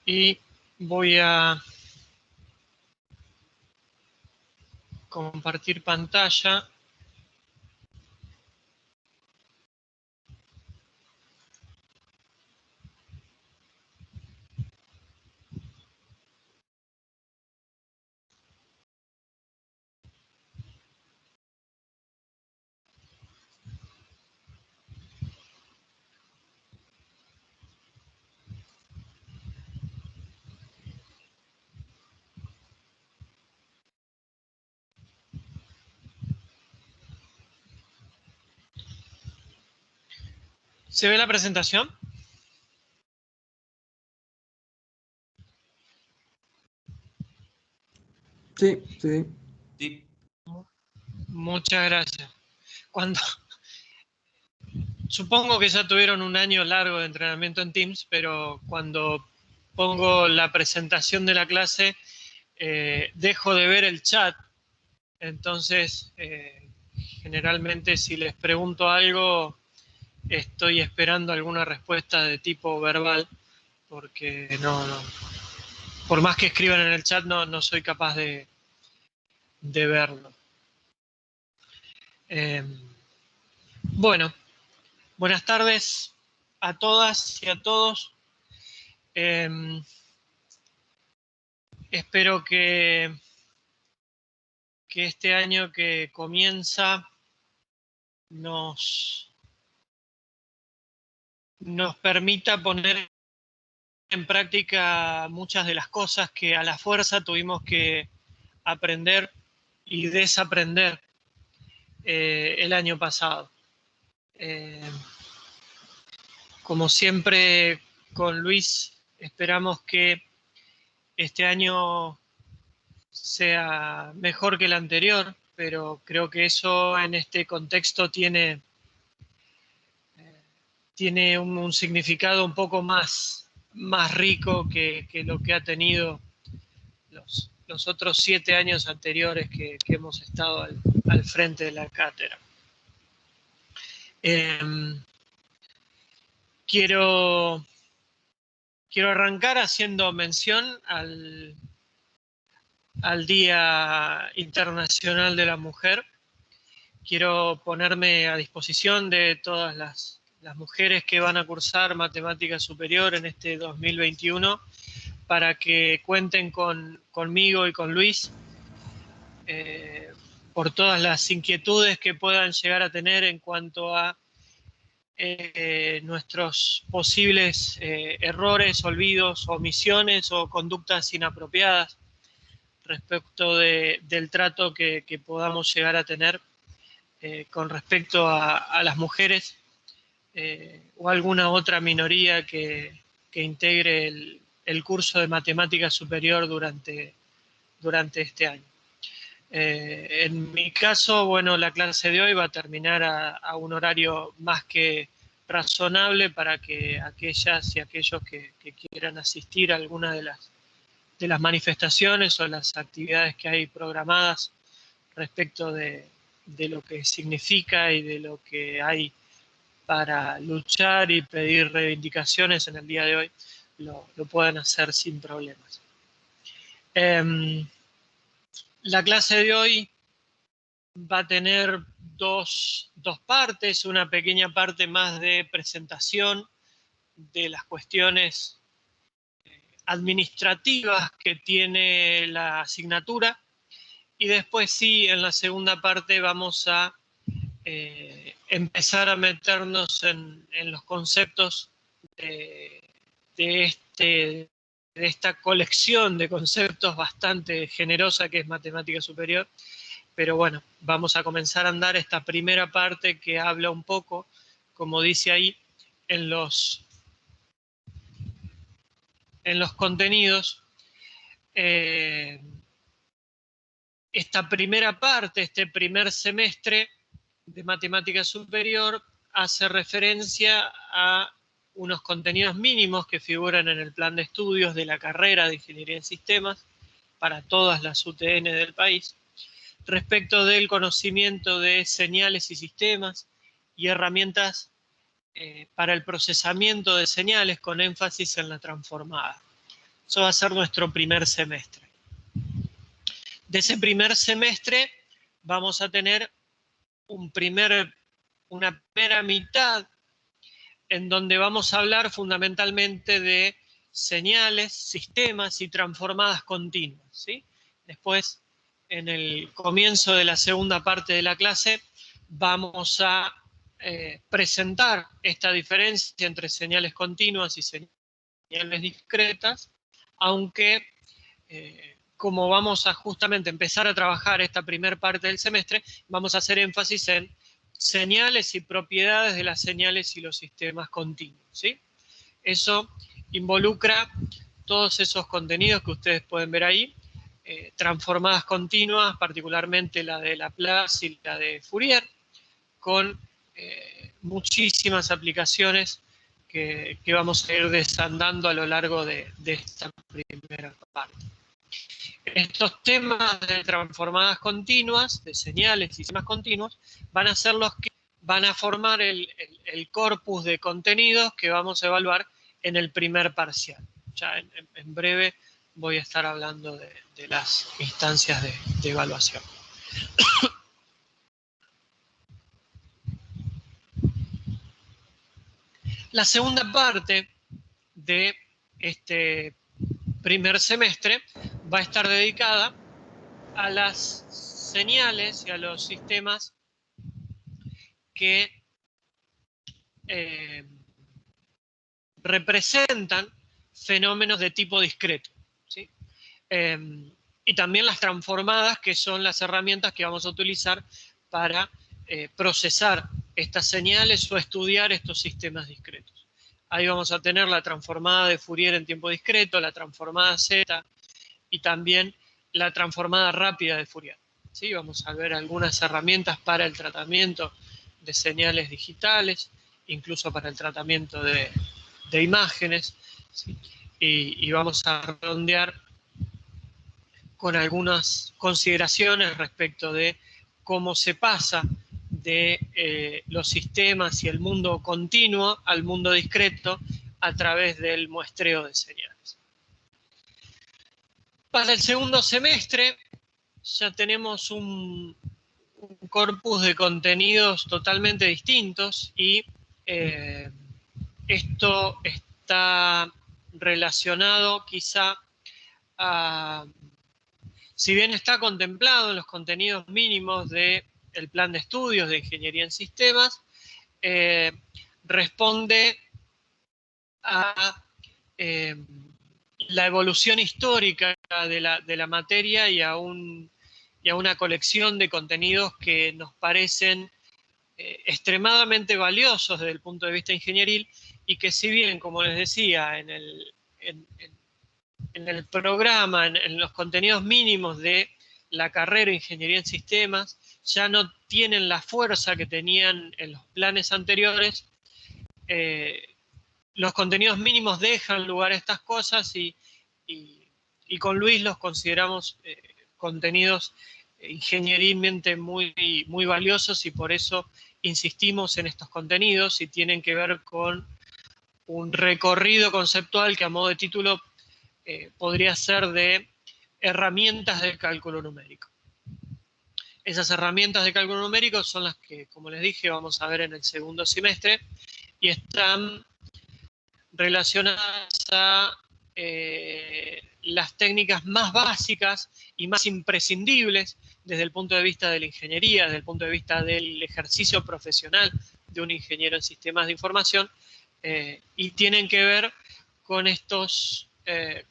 Y voy a compartir pantalla. ¿Se ve la presentación? Sí, sí. Sí. Muchas gracias. Supongo que ya tuvieron un año largo de entrenamiento en Teams, pero cuando pongo la presentación de la clase, dejo de ver el chat. Entonces, generalmente si les pregunto algo, estoy esperando alguna respuesta de tipo verbal, porque no, por más que escriban en el chat, no soy capaz de verlo. Bueno, buenas tardes a todas y a todos. Espero que este año que comienza nos permita poner en práctica muchas de las cosas que a la fuerza tuvimos que aprender y desaprender el año pasado. Como siempre con Luis, esperamos que este año sea mejor que el anterior, pero creo que eso en este contexto tiene un significado un poco más rico que lo que ha tenido los otros 7 años anteriores que hemos estado al frente de la cátedra. Quiero arrancar haciendo mención al Día Internacional de la Mujer. Quiero ponerme a disposición de todas las mujeres que van a cursar Matemática Superior en este 2021 para que cuenten conmigo y con Luis por todas las inquietudes que puedan llegar a tener en cuanto a nuestros posibles errores, olvidos, omisiones o conductas inapropiadas respecto del trato que podamos llegar a tener con respecto a las mujeres o alguna otra minoría que integre el curso de Matemática Superior durante este año. En mi caso, bueno, la clase de hoy va a terminar a un horario más que razonable para que aquellas y aquellos que quieran asistir a alguna de las manifestaciones o las actividades que hay programadas respecto de lo que significa y de lo que hay para luchar y pedir reivindicaciones en el día de hoy, lo puedan hacer sin problemas. La clase de hoy va a tener dos partes, una pequeña parte más de presentación de las cuestiones administrativas que tiene la asignatura, y después sí, en la segunda parte vamos a empezar a meternos en los conceptos de esta colección de conceptos bastante generosa que es Matemática Superior. Pero bueno, vamos a comenzar a andar esta primera parte que habla un poco, como dice ahí, en los contenidos. Esta primera parte, este primer semestre de Matemática Superior, hace referencia a unos contenidos mínimos que figuran en el plan de estudios de la carrera de Ingeniería en Sistemas para todas las UTN del país, respecto del conocimiento de señales y sistemas y herramientas para el procesamiento de señales con énfasis en la transformada. Eso va a ser nuestro primer semestre. De ese primer semestre vamos a tener una primera mitad en donde vamos a hablar fundamentalmente de señales, sistemas y transformadas continuas, ¿sí? Después, en el comienzo de la segunda parte de la clase, vamos a presentar esta diferencia entre señales continuas y señales discretas, aunque como vamos a justamente empezar a trabajar esta primera parte del semestre, vamos a hacer énfasis en señales y propiedades de las señales y los sistemas continuos, ¿sí? Eso involucra todos esos contenidos que ustedes pueden ver ahí, transformadas continuas, particularmente la de Laplace y la de Fourier, con muchísimas aplicaciones que vamos a ir desandando a lo largo de esta primera parte. Estos temas de transformadas continuas, de señales y sistemas continuos, van a ser los que van a formar el corpus de contenidos que vamos a evaluar en el primer parcial. Ya en breve voy a estar hablando de las instancias de evaluación. La segunda parte de este primer semestre va a estar dedicada a las señales y a los sistemas que representan fenómenos de tipo discreto, ¿sí? Y también las transformadas, que son las herramientas que vamos a utilizar para procesar estas señales o estudiar estos sistemas discretos. Ahí vamos a tener la transformada de Fourier en tiempo discreto, la transformada Z y también la transformada rápida de Fourier, ¿sí? Vamos a ver algunas herramientas para el tratamiento de señales digitales, incluso para el tratamiento de imágenes, ¿sí? Y vamos a redondear con algunas consideraciones respecto de cómo se pasa de los sistemas y el mundo continuo al mundo discreto a través del muestreo de señales. Para el segundo semestre ya tenemos un corpus de contenidos totalmente distintos y esto está relacionado quizá a, si bien está contemplado en los contenidos mínimos del plan de estudios de Ingeniería en Sistemas, responde a la evolución histórica de la materia y a una colección de contenidos que nos parecen extremadamente valiosos desde el punto de vista ingenieril y que, si bien, como les decía, en el programa, en los contenidos mínimos de la carrera de Ingeniería en Sistemas, ya no tienen la fuerza que tenían en los planes anteriores. Los contenidos mínimos dejan lugar a estas cosas y con Luis los consideramos contenidos ingenierilmente muy valiosos y por eso insistimos en estos contenidos y tienen que ver con un recorrido conceptual que a modo de título podría ser de herramientas de cálculo numérico. Esas herramientas de cálculo numérico son las que, como les dije, vamos a ver en el segundo semestre y están relacionadas a las técnicas más básicas y más imprescindibles desde el punto de vista de la ingeniería, desde el punto de vista del ejercicio profesional de un ingeniero en sistemas de información, y tienen que ver con estos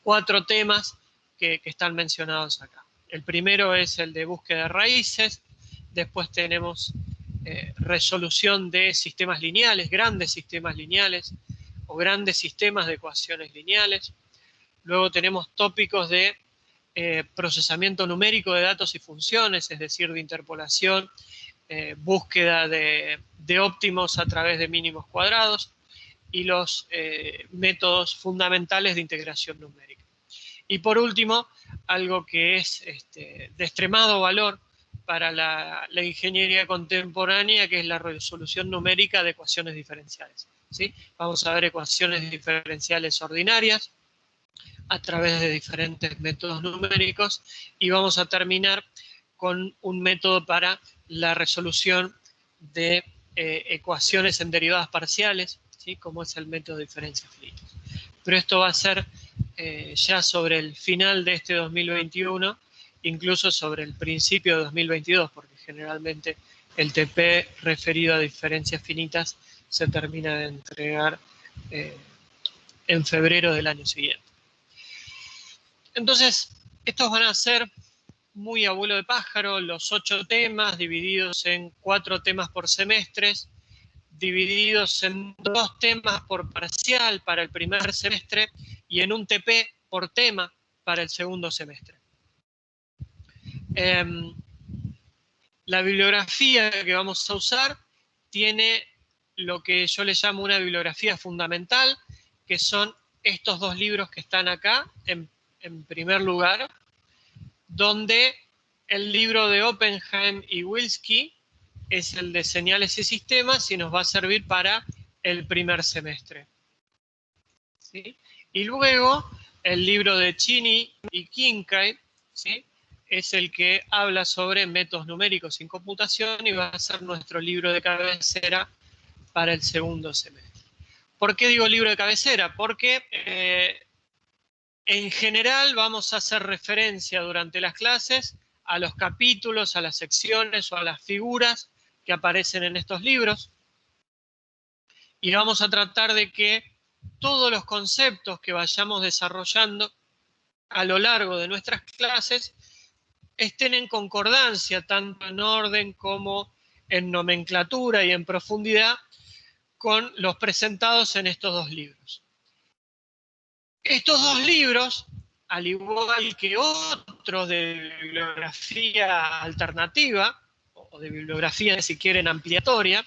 4 temas que están mencionados acá. El primero es el de búsqueda de raíces, después tenemos resolución de sistemas lineales, grandes sistemas lineales, o grandes sistemas de ecuaciones lineales. Luego tenemos tópicos de procesamiento numérico de datos y funciones, es decir, de interpolación, búsqueda de óptimos a través de mínimos cuadrados y los métodos fundamentales de integración numérica. Y por último, algo que es de extremado valor para la ingeniería contemporánea, que es la resolución numérica de ecuaciones diferenciales, ¿sí? Vamos a ver ecuaciones diferenciales ordinarias, a través de diferentes métodos numéricos, y vamos a terminar con un método para la resolución de ecuaciones en derivadas parciales, ¿sí? Como es el método de diferencias finitas. Pero esto va a ser ya sobre el final de este 2021, incluso sobre el principio de 2022, porque generalmente el TP referido a diferencias finitas se termina de entregar en febrero del año siguiente. Entonces, estos van a ser muy a vuelo de pájaro, los 8 temas divididos en 4 temas por semestres, divididos en 2 temas por parcial para el primer semestre y en un TP por tema para el segundo semestre. La bibliografía que vamos a usar tiene lo que yo le llamo una bibliografía fundamental, que son estos 2 libros que están acá, en primer lugar, donde el libro de Oppenheim y Wilsky es el de señales y sistemas y nos va a servir para el primer semestre. ¿Sí? Y luego el libro de Cheney y Kincaid, ¿sí? Es el que habla sobre métodos numéricos en computación y va a ser nuestro libro de cabecera para el segundo semestre. ¿Por qué digo libro de cabecera? Porque en general vamos a hacer referencia durante las clases a los capítulos, a las secciones o a las figuras que aparecen en estos libros, y vamos a tratar de que todos los conceptos que vayamos desarrollando a lo largo de nuestras clases estén en concordancia, tanto en orden como en nomenclatura y en profundidad, con los presentados en estos 2 libros. Estos 2 libros, al igual que otros de bibliografía alternativa, o de bibliografía, si quieren, ampliatoria,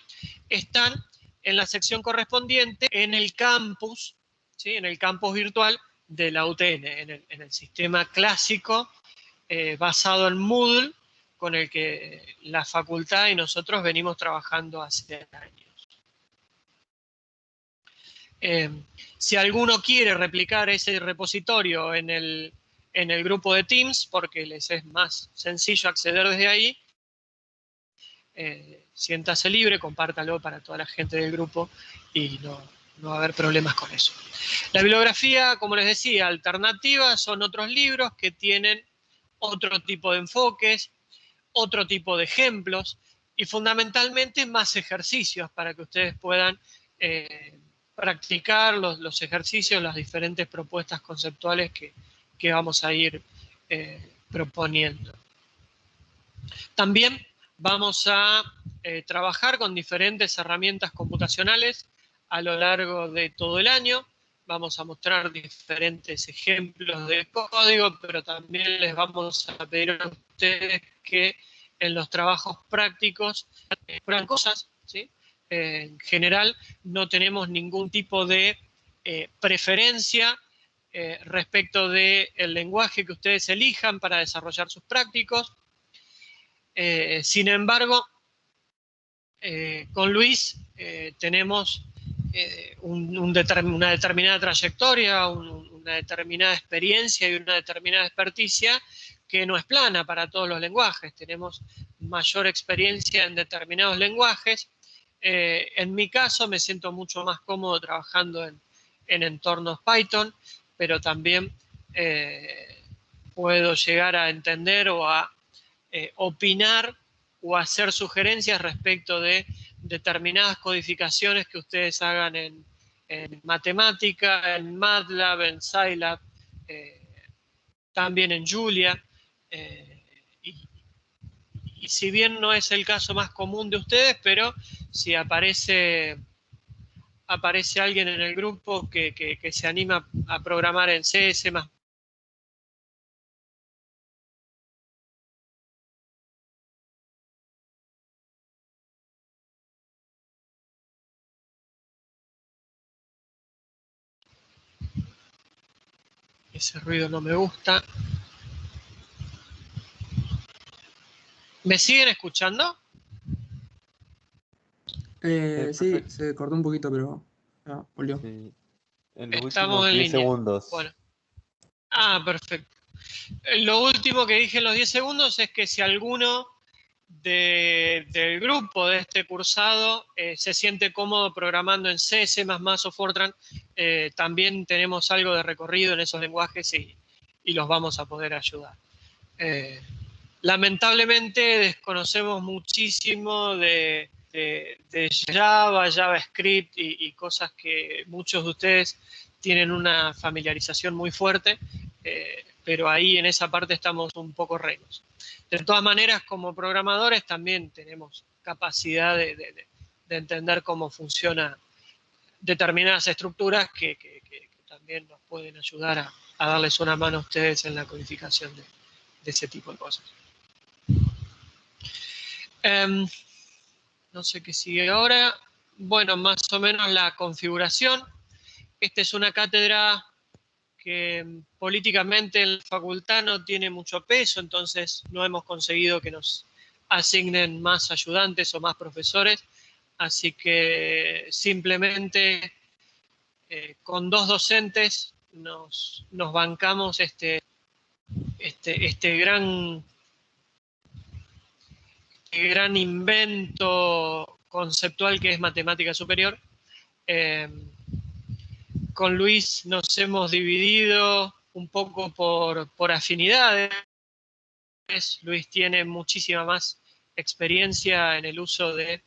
están en la sección correspondiente en el campus, ¿sí? En el campus virtual de la UTN, en el sistema clásico basado en Moodle, con el que la facultad y nosotros venimos trabajando hace años. Si alguno quiere replicar ese repositorio en el grupo de Teams, porque les es más sencillo acceder desde ahí, siéntase libre, compártalo para toda la gente del grupo y no va a haber problemas con eso. La bibliografía, como les decía, alternativa, son otros libros que tienen otro tipo de enfoques, otro tipo de ejemplos y fundamentalmente más ejercicios para que ustedes puedan practicar los ejercicios, las diferentes propuestas conceptuales que vamos a ir proponiendo. También vamos a trabajar con diferentes herramientas computacionales a lo largo de todo el año. Vamos a mostrar diferentes ejemplos de código, pero también les vamos a pedir a ustedes que en los trabajos prácticos prueben cosas, ¿sí? En general no tenemos ningún tipo de preferencia respecto del lenguaje que ustedes elijan para desarrollar sus prácticos. Sin embargo, con Luis tenemos una determinada trayectoria, una determinada experiencia y una determinada experticia que no es plana para todos los lenguajes. Tenemos mayor experiencia en determinados lenguajes. En mi caso me siento mucho más cómodo trabajando en entornos Python, pero también puedo llegar a entender o a opinar o hacer sugerencias respecto de determinadas codificaciones que ustedes hagan en matemática, en MATLAB, en Scilab, también en Julia. Y si bien no es el caso más común de ustedes, pero si aparece alguien en el grupo que se anima a programar en C, C++, ese ruido no me gusta. ¿Me siguen escuchando? Sí, se cortó un poquito, pero volvió. Sí. En los Estamos últimos en 10 línea. segundos. Bueno, Perfecto. Lo último que dije en los 10 segundos es que si alguno del grupo de este cursado se siente cómodo programando en C, C++ o Fortran, también tenemos algo de recorrido en esos lenguajes y los vamos a poder ayudar. Lamentablemente desconocemos muchísimo de Java, JavaScript y cosas que muchos de ustedes tienen una familiarización muy fuerte, pero ahí en esa parte estamos un poco renos. De todas maneras, como programadores también tenemos capacidad de entender cómo funcionan determinadas estructuras que también nos pueden ayudar a darles una mano a ustedes en la codificación de ese tipo de cosas. No sé qué sigue ahora. Bueno, más o menos la configuración. Esta es una cátedra que políticamente en la facultad no tiene mucho peso, entonces no hemos conseguido que nos asignen más ayudantes o más profesores, así que simplemente con 2 docentes nos bancamos este gran invento conceptual que es matemática superior. Con Luis nos hemos dividido un poco por afinidades. Luis tiene muchísima más experiencia en el uso de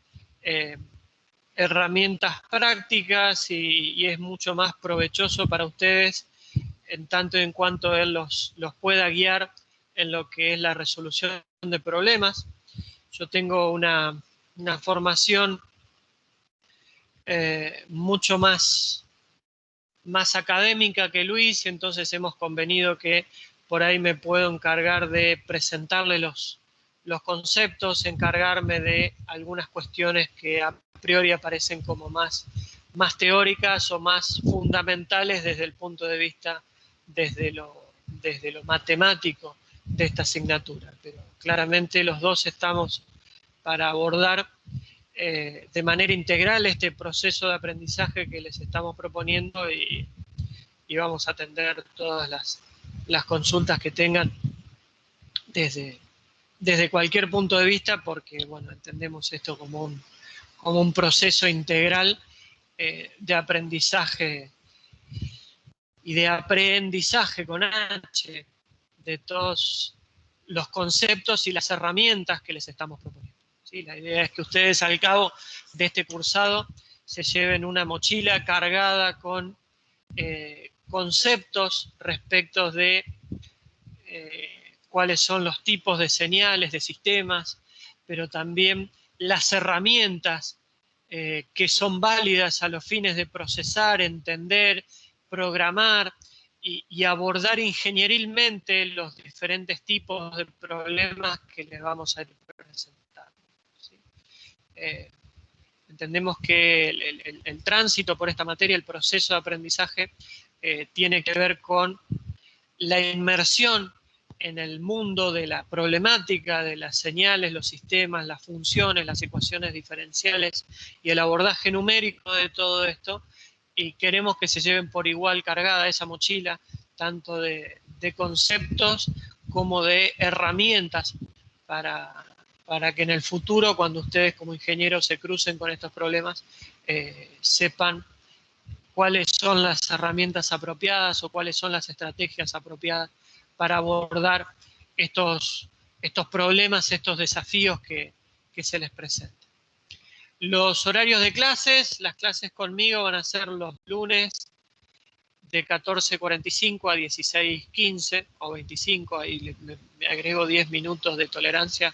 herramientas prácticas y es mucho más provechoso para ustedes en tanto en cuanto él los pueda guiar en lo que es la resolución de problemas. Yo tengo una formación mucho más académica que Luis, y entonces hemos convenido que por ahí me puedo encargar de presentarle los conceptos, encargarme de algunas cuestiones que a priori aparecen como más teóricas o más fundamentales desde el punto de vista desde lo matemático de esta asignatura. Pero claramente los dos estamos para abordar de manera integral este proceso de aprendizaje que les estamos proponiendo y vamos a atender todas las consultas que tengan desde cualquier punto de vista, porque bueno, entendemos esto como un proceso integral de aprendizaje y de aprendizaje con H de todos los conceptos y las herramientas que les estamos proponiendo. ¿Sí? La idea es que ustedes al cabo de este cursado se lleven una mochila cargada con conceptos respecto de cuáles son los tipos de señales, de sistemas, pero también las herramientas que son válidas a los fines de procesar, entender, programar y abordar ingenierilmente los diferentes tipos de problemas que les vamos a ir presentando. ¿Sí? Entendemos que el tránsito por esta materia, el proceso de aprendizaje, tiene que ver con la inmersión en el mundo de la problemática, de las señales, los sistemas, las funciones, las ecuaciones diferenciales y el abordaje numérico de todo esto, y queremos que se lleven por igual cargada esa mochila, tanto de conceptos como de herramientas para que en el futuro, cuando ustedes como ingenieros se crucen con estos problemas, sepan cuáles son las herramientas apropiadas o cuáles son las estrategias apropiadas para abordar estos problemas, estos desafíos que se les presentan. Los horarios de clases, las clases conmigo van a ser los lunes de 14:45 a 16:15 o 25, ahí me agrego 10 minutos de tolerancia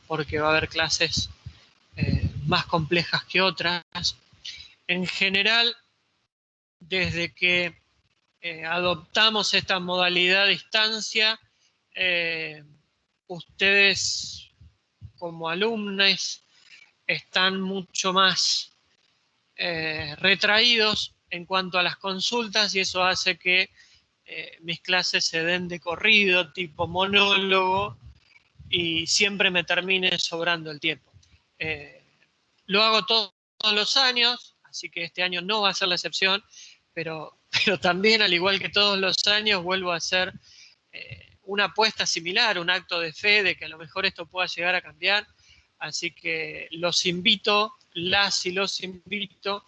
porque va a haber clases más complejas que otras. En general, desde que adoptamos esta modalidad a distancia, ustedes como alumnos están mucho más retraídos en cuanto a las consultas y eso hace que mis clases se den de corrido, tipo monólogo, y siempre me termine sobrando el tiempo. Lo hago todos los años, así que este año no va a ser la excepción, pero pero también, al igual que todos los años, vuelvo a hacer una apuesta similar, un acto de fe de que a lo mejor esto pueda llegar a cambiar. Así que los invito, las y los invito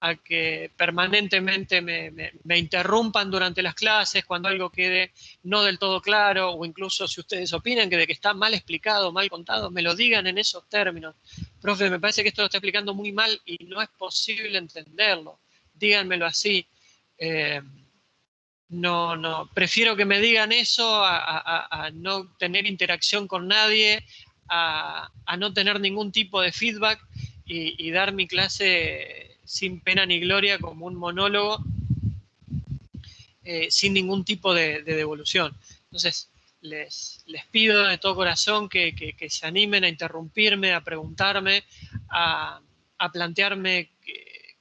a que permanentemente me interrumpan durante las clases cuando algo quede no del todo claro, o incluso si ustedes opinan que de que está mal explicado, mal contado, me lo digan en esos términos. Profe, me parece que esto lo está explicando muy mal y no es posible entenderlo. Díganmelo así. No, prefiero que me digan eso a no tener interacción con nadie, a no tener ningún tipo de feedback y dar mi clase sin pena ni gloria como un monólogo, sin ningún tipo de devolución. Entonces, les pido de todo corazón que se animen a interrumpirme, a preguntarme, a plantearme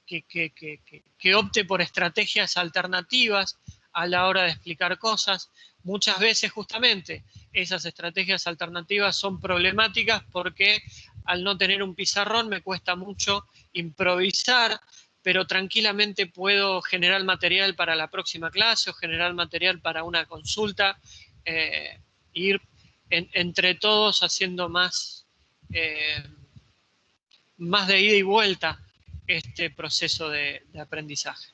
que opte por estrategias alternativas a la hora de explicar cosas. Muchas veces justamente esas estrategias alternativas son problemáticas porque al no tener un pizarrón me cuesta mucho improvisar, pero tranquilamente puedo generar material para la próxima clase o generar material para una consulta, ir entre todos haciendo más de ida y vuelta este proceso de aprendizaje.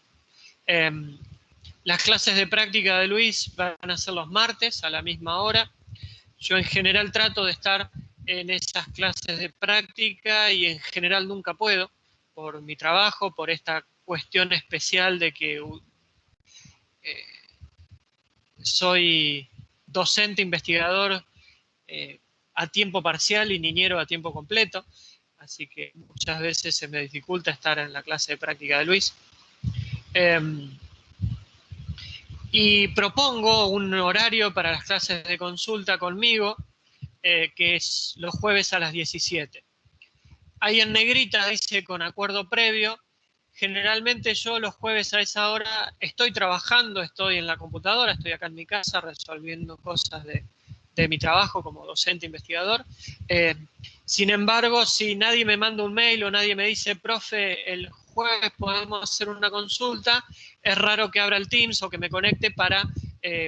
Las clases de práctica de Luis van a ser los martes a la misma hora. Yo en general trato de estar en esas clases de práctica y en general nunca puedo, por mi trabajo, por esta cuestión especial de que soy docente investigador a tiempo parcial y niñero a tiempo completo, así que muchas veces se me dificulta estar en la clase de práctica de Luis. Y propongo un horario para las clases de consulta conmigo, que es los jueves a las 17. Ahí en negrita dice con acuerdo previo. Generalmente yo los jueves a esa hora estoy trabajando, estoy en la computadora, estoy acá en mi casa resolviendo cosas de mi trabajo como docente investigador. Sin embargo, si nadie me manda un mail o nadie me dice, profe, el jueves podemos hacer una consulta, es raro que abra el Teams o que me conecte para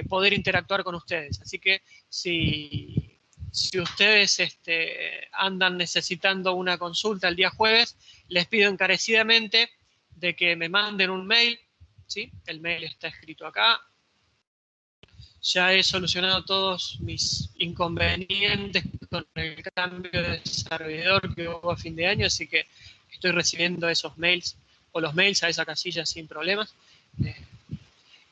poder interactuar con ustedes. Así que si ustedes andan necesitando una consulta el día jueves, les pido encarecidamente de que me manden un mail, ¿sí? El mail está escrito acá. Ya he solucionado todos mis inconvenientes con el cambio de servidor que hubo a fin de año, así que estoy recibiendo esos mails o los mails a esa casilla sin problemas.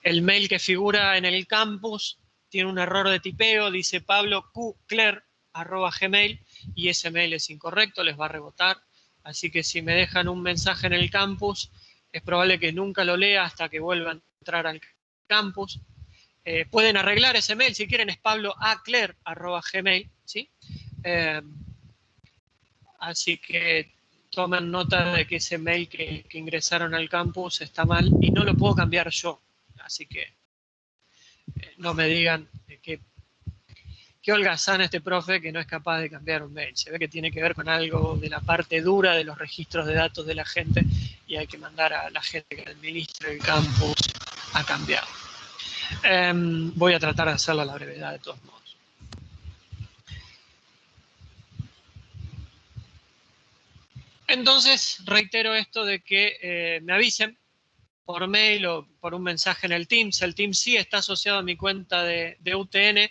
El mail que figura en el campus tiene un error de tipeo, dice pablocler@gmail, y ese mail es incorrecto, les va a rebotar. Así que si me dejan un mensaje en el campus, es probable que nunca lo lea hasta que vuelva a entrar al campus. Pueden arreglar ese mail, si quieren, es pabloacler@gmail, ¿sí? Así que tomen nota de que ese mail que ingresaron al campus está mal y no lo puedo cambiar yo. Así que no me digan qué holgazán este profe que no es capaz de cambiar un mail. Se ve que tiene que ver con algo de la parte dura de los registros de datos de la gente y hay que mandar a la gente que administra el campus a cambiarlo. Voy a tratar de hacerlo a la brevedad de todos modos. Entonces, reitero esto de que me avisen por mail o por un mensaje en el Teams. El Teams sí está asociado a mi cuenta de UTN,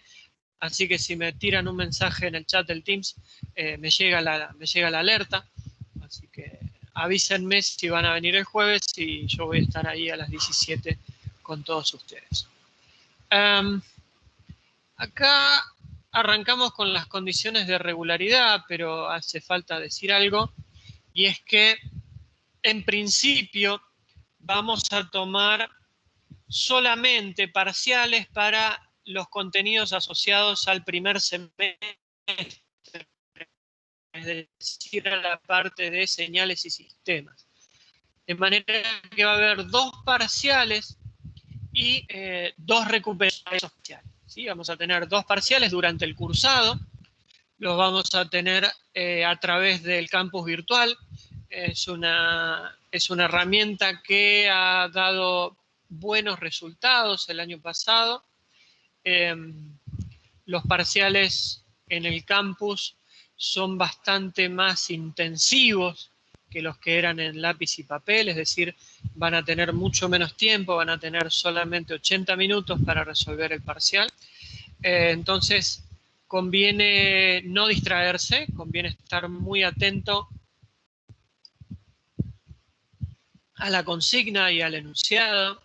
así que si me tiran un mensaje en el chat del Teams, me llega la alerta. Así que avísenme si van a venir el jueves y yo voy a estar ahí a las 17 con todos ustedes. Acá arrancamos con las condiciones de regularidad, pero hace falta decir algo, y es que en principio vamos a tomar solamente parciales para los contenidos asociados al primer semestre, es decir, a la parte de señales y sistemas. De manera que va a haber 2 parciales y 2 recuperaciones parciales. ¿Sí? Vamos a tener 2 parciales durante el cursado, los vamos a tener a través del campus virtual. Es una herramienta que ha dado buenos resultados el año pasado. Los parciales en el campus son bastante más intensivos que los que eran en lápiz y papel, es decir, van a tener mucho menos tiempo, van a tener solamente 80 minutos para resolver el parcial. Entonces, conviene no distraerse, conviene estar muy atento a la consigna y al enunciado.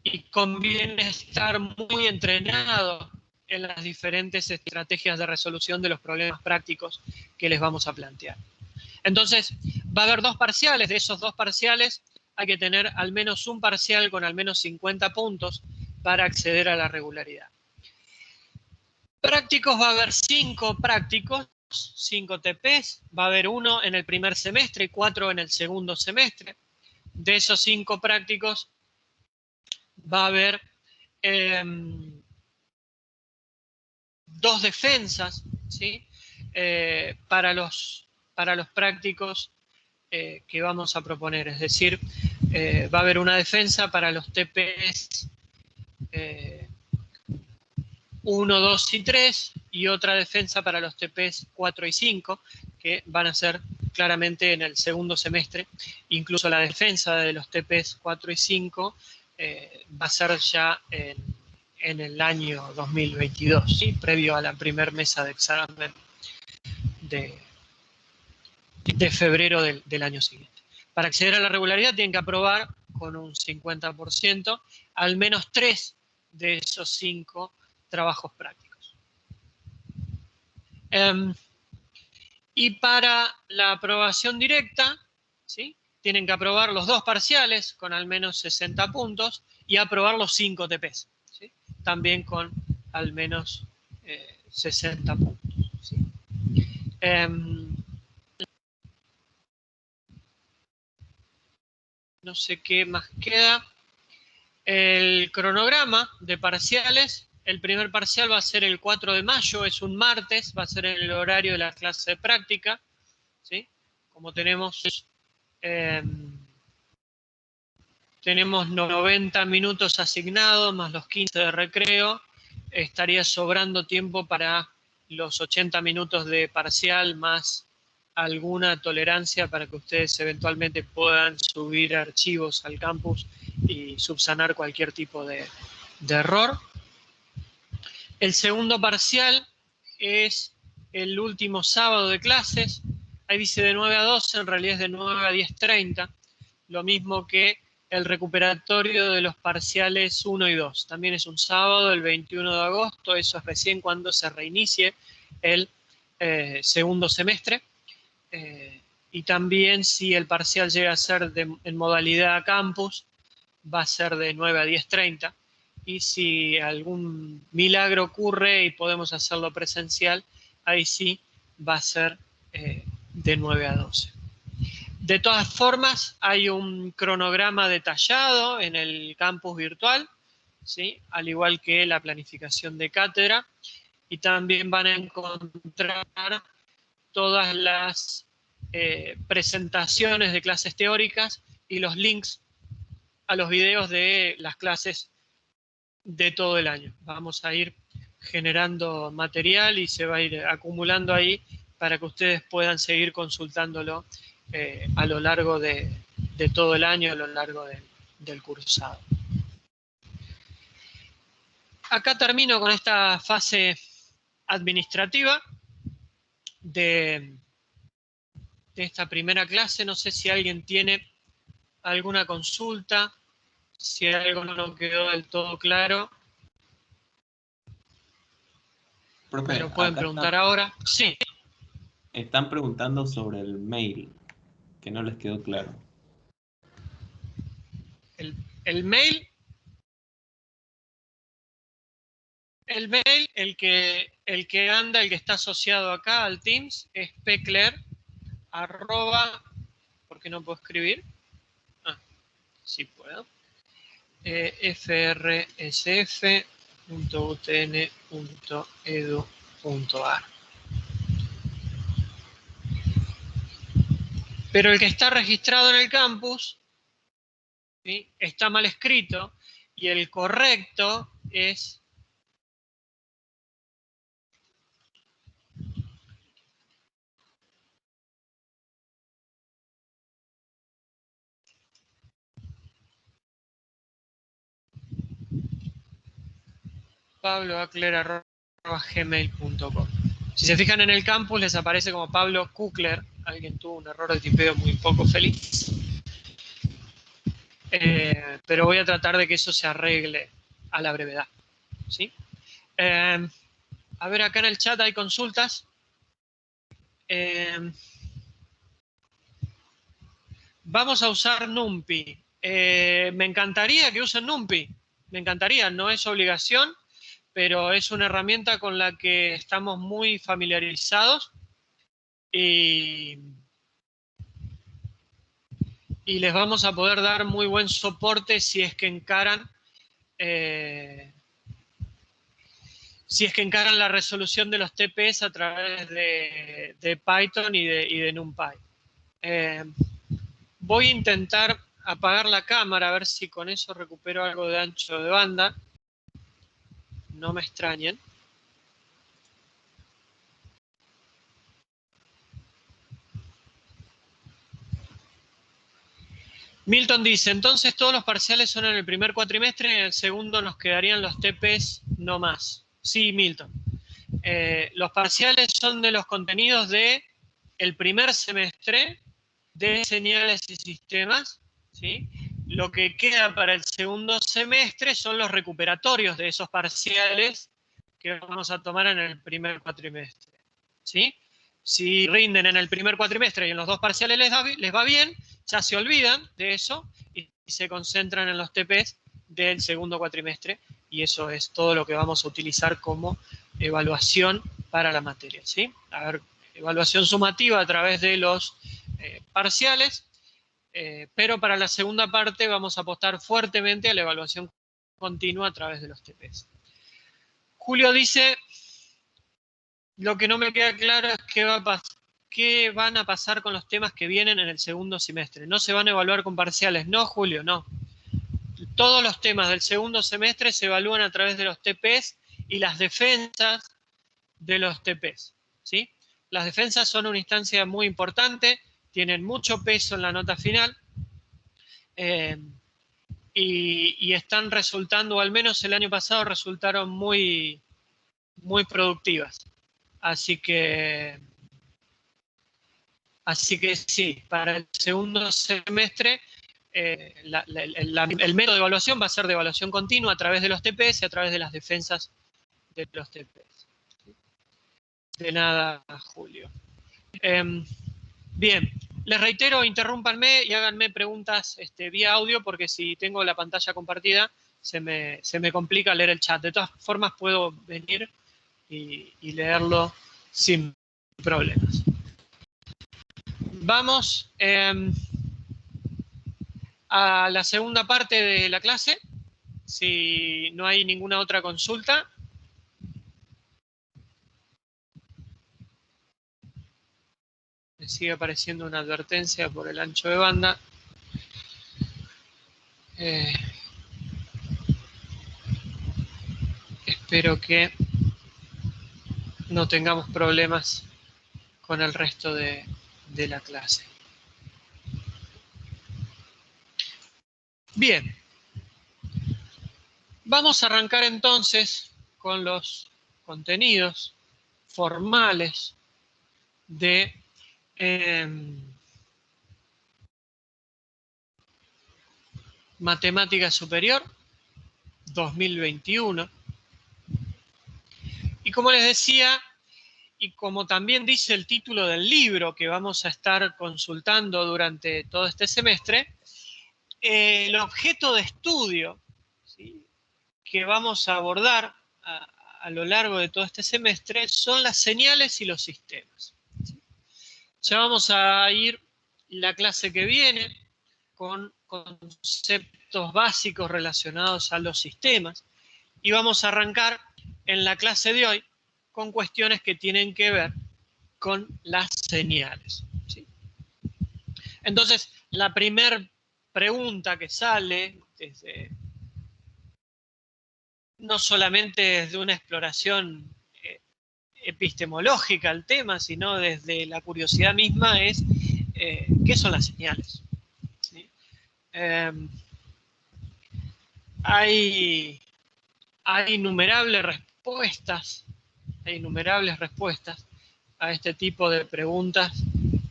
Y conviene estar muy entrenado en las diferentes estrategias de resolución de los problemas prácticos que les vamos a plantear. Entonces, va a haber 2 parciales. De esos 2 parciales hay que tener al menos un parcial con al menos 50 puntos para acceder a la regularidad. Prácticos va a haber 5 prácticos, 5 TPs. Va a haber 1 en el primer semestre y 4 en el segundo semestre. De esos 5 prácticos va a haber 2 defensas, ¿sí? Para los prácticos que vamos a proponer. Es decir, va a haber una defensa para los TPs 1, 2 y 3 y otra defensa para los TPs 4 y 5, que van a ser claramente en el segundo semestre. Incluso la defensa de los TPs 4 y 5 va a ser ya en el año 2022, ¿sí? Previo a la primera mesa de examen de febrero del año siguiente. Para acceder a la regularidad tienen que aprobar con un 50% al menos 3 de esos 5 trabajos prácticos. Y para la aprobación directa, ¿sí? Tienen que aprobar los 2 parciales con al menos 60 puntos y aprobar los 5 TPs, ¿sí? También con al menos 60 puntos, ¿sí? No sé qué más queda. El cronograma de parciales, el primer parcial va a ser el 4 de mayo, es un martes, va a ser en el horario de la clase de práctica, ¿sí? Como tenemos 90 minutos asignados, más los 15 de recreo, estaría sobrando tiempo para los 80 minutos de parcial, más alguna tolerancia para que ustedes eventualmente puedan subir archivos al campus y subsanar cualquier tipo de error. El segundo parcial es el último sábado de clases. Ahí dice de 9 a 12, en realidad es de 9 a 10:30. Lo mismo que el recuperatorio de los parciales 1 y 2. También es un sábado, el 21 de agosto. Eso es recién cuando se reinicie el segundo semestre. Y también si el parcial llega a ser en modalidad campus, va a ser de 9 a 10:30. Y si algún milagro ocurre y podemos hacerlo presencial, ahí sí va a ser de 9 a 12. De todas formas, hay un cronograma detallado en el campus virtual, ¿sí? Al igual que la planificación de cátedra, y también van a encontrar todas las presentaciones de clases teóricas y los links a los videos de las clases de todo el año. Vamos a ir generando material y se va a ir acumulando ahí para que ustedes puedan seguir consultándolo a lo largo de todo el año, a lo largo del cursado. Acá termino con esta fase administrativa de esta primera clase. No sé si alguien tiene alguna consulta, si algo no quedó del todo claro. Profe, me lo pueden preguntar ahora. Sí. Están preguntando sobre el mail, que no les quedó claro. El mail, el que anda, el que está asociado acá al Teams, es pcler, ¿por qué no puedo escribir? Sí puedo. frsf.utn.edu.ar. Pero el que está registrado en el campus ¿sí? Está mal escrito y el correcto es pabloackler@gmail.com. Si se fijan en el campus les aparece como Pablo Kukler. Alguien tuvo un error de tipeo muy poco feliz. Pero voy a tratar de que eso se arregle a la brevedad, ¿sí? A ver, acá en el chat hay consultas. Vamos a usar NumPy. Me encantaría que usen NumPy. Me encantaría, no es obligación, pero es una herramienta con la que estamos muy familiarizados y les vamos a poder dar muy buen soporte si es que encaran la resolución de los TPS a través de Python y de NumPy. Voy a intentar apagar la cámara a ver si con eso recupero algo de ancho de banda. No me extrañen. Milton dice, entonces todos los parciales son en el primer cuatrimestre y en el segundo nos quedarían los TPs no más. Sí, Milton. Los parciales son de los contenidos del primer semestre de señales y sistemas, ¿sí? Lo que queda para el segundo semestre son los recuperatorios de esos parciales que vamos a tomar en el primer cuatrimestre, ¿sí? Si rinden en el primer cuatrimestre y en los dos parciales les va bien, ya se olvidan de eso y se concentran en los TPs del segundo cuatrimestre y eso es todo lo que vamos a utilizar como evaluación para la materia, ¿sí? A ver, evaluación sumativa a través de los parciales, pero para la segunda parte vamos a apostar fuertemente a la evaluación continua a través de los TPs. Julio dice, lo que no me queda claro es qué van a pasar con los temas que vienen en el segundo semestre. ¿No se van a evaluar con parciales? No, Julio, no. Todos los temas del segundo semestre se evalúan a través de los TPs y las defensas de los TPs, ¿sí? Las defensas son una instancia muy importante, tienen mucho peso en la nota final y están resultando, o al menos el año pasado resultaron muy, muy productivas. Así que sí, para el segundo semestre el método de evaluación va a ser de evaluación continua a través de los TPs y a través de las defensas de los TPs. De nada, Julio. Bien, les reitero, interrúmpanme y háganme preguntas vía audio porque si tengo la pantalla compartida se me complica leer el chat. De todas formas puedo venir y leerlo sin problemas. Vamos a la segunda parte de la clase. Si no hay ninguna otra consulta. Me sigue apareciendo una advertencia por el ancho de banda. Espero que no tengamos problemas con el resto de la clase. Bien. Vamos a arrancar entonces con los contenidos formales de Matemática Superior 2021. Y como les decía, y como también dice el título del libro que vamos a estar consultando durante todo este semestre, el objeto de estudio, ¿sí?, que vamos a abordar a lo largo de todo este semestre son las señales y los sistemas. ¿Sí? Ya vamos a ir la clase que viene con conceptos básicos relacionados a los sistemas y vamos a arrancar en la clase de hoy con cuestiones que tienen que ver con las señales. ¿Sí? Entonces, la primera pregunta que sale desde, no solamente desde una exploración epistemológica al tema, sino desde la curiosidad misma, es ¿qué son las señales? ¿Sí? Hay innumerables respuestas a este tipo de preguntas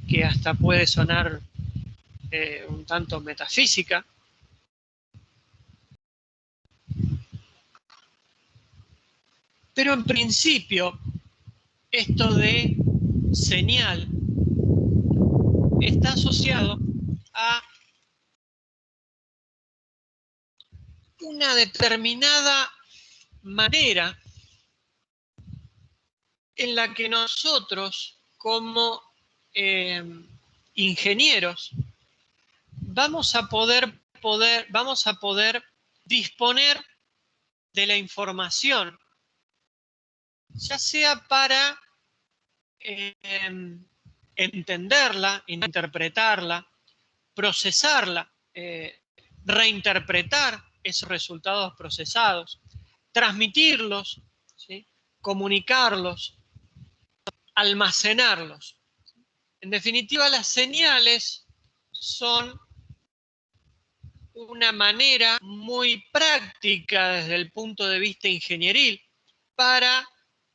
que hasta puede sonar un tanto metafísica. Pero en principio, esto de señal está asociado a una determinada manera en la que nosotros, como ingenieros, vamos a poder disponer de la información, ya sea para entenderla, interpretarla, procesarla, reinterpretar esos resultados procesados, transmitirlos, ¿sí? Comunicarlos, almacenarlos. En definitiva, las señales son una manera muy práctica desde el punto de vista ingenieril para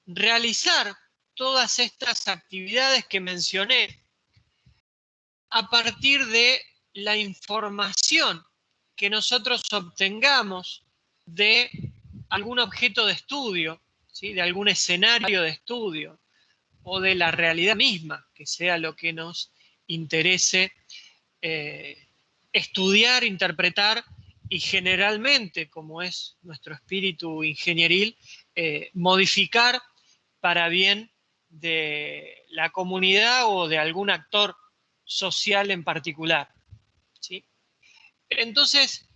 realizar todas estas actividades que mencioné a partir de la información que nosotros obtengamos de algún objeto de estudio, ¿sí? De algún escenario de estudio o de la realidad misma, que sea lo que nos interese estudiar, interpretar y generalmente, como es nuestro espíritu ingenieril, modificar para bien de la comunidad o de algún actor social en particular, ¿sí? Entonces,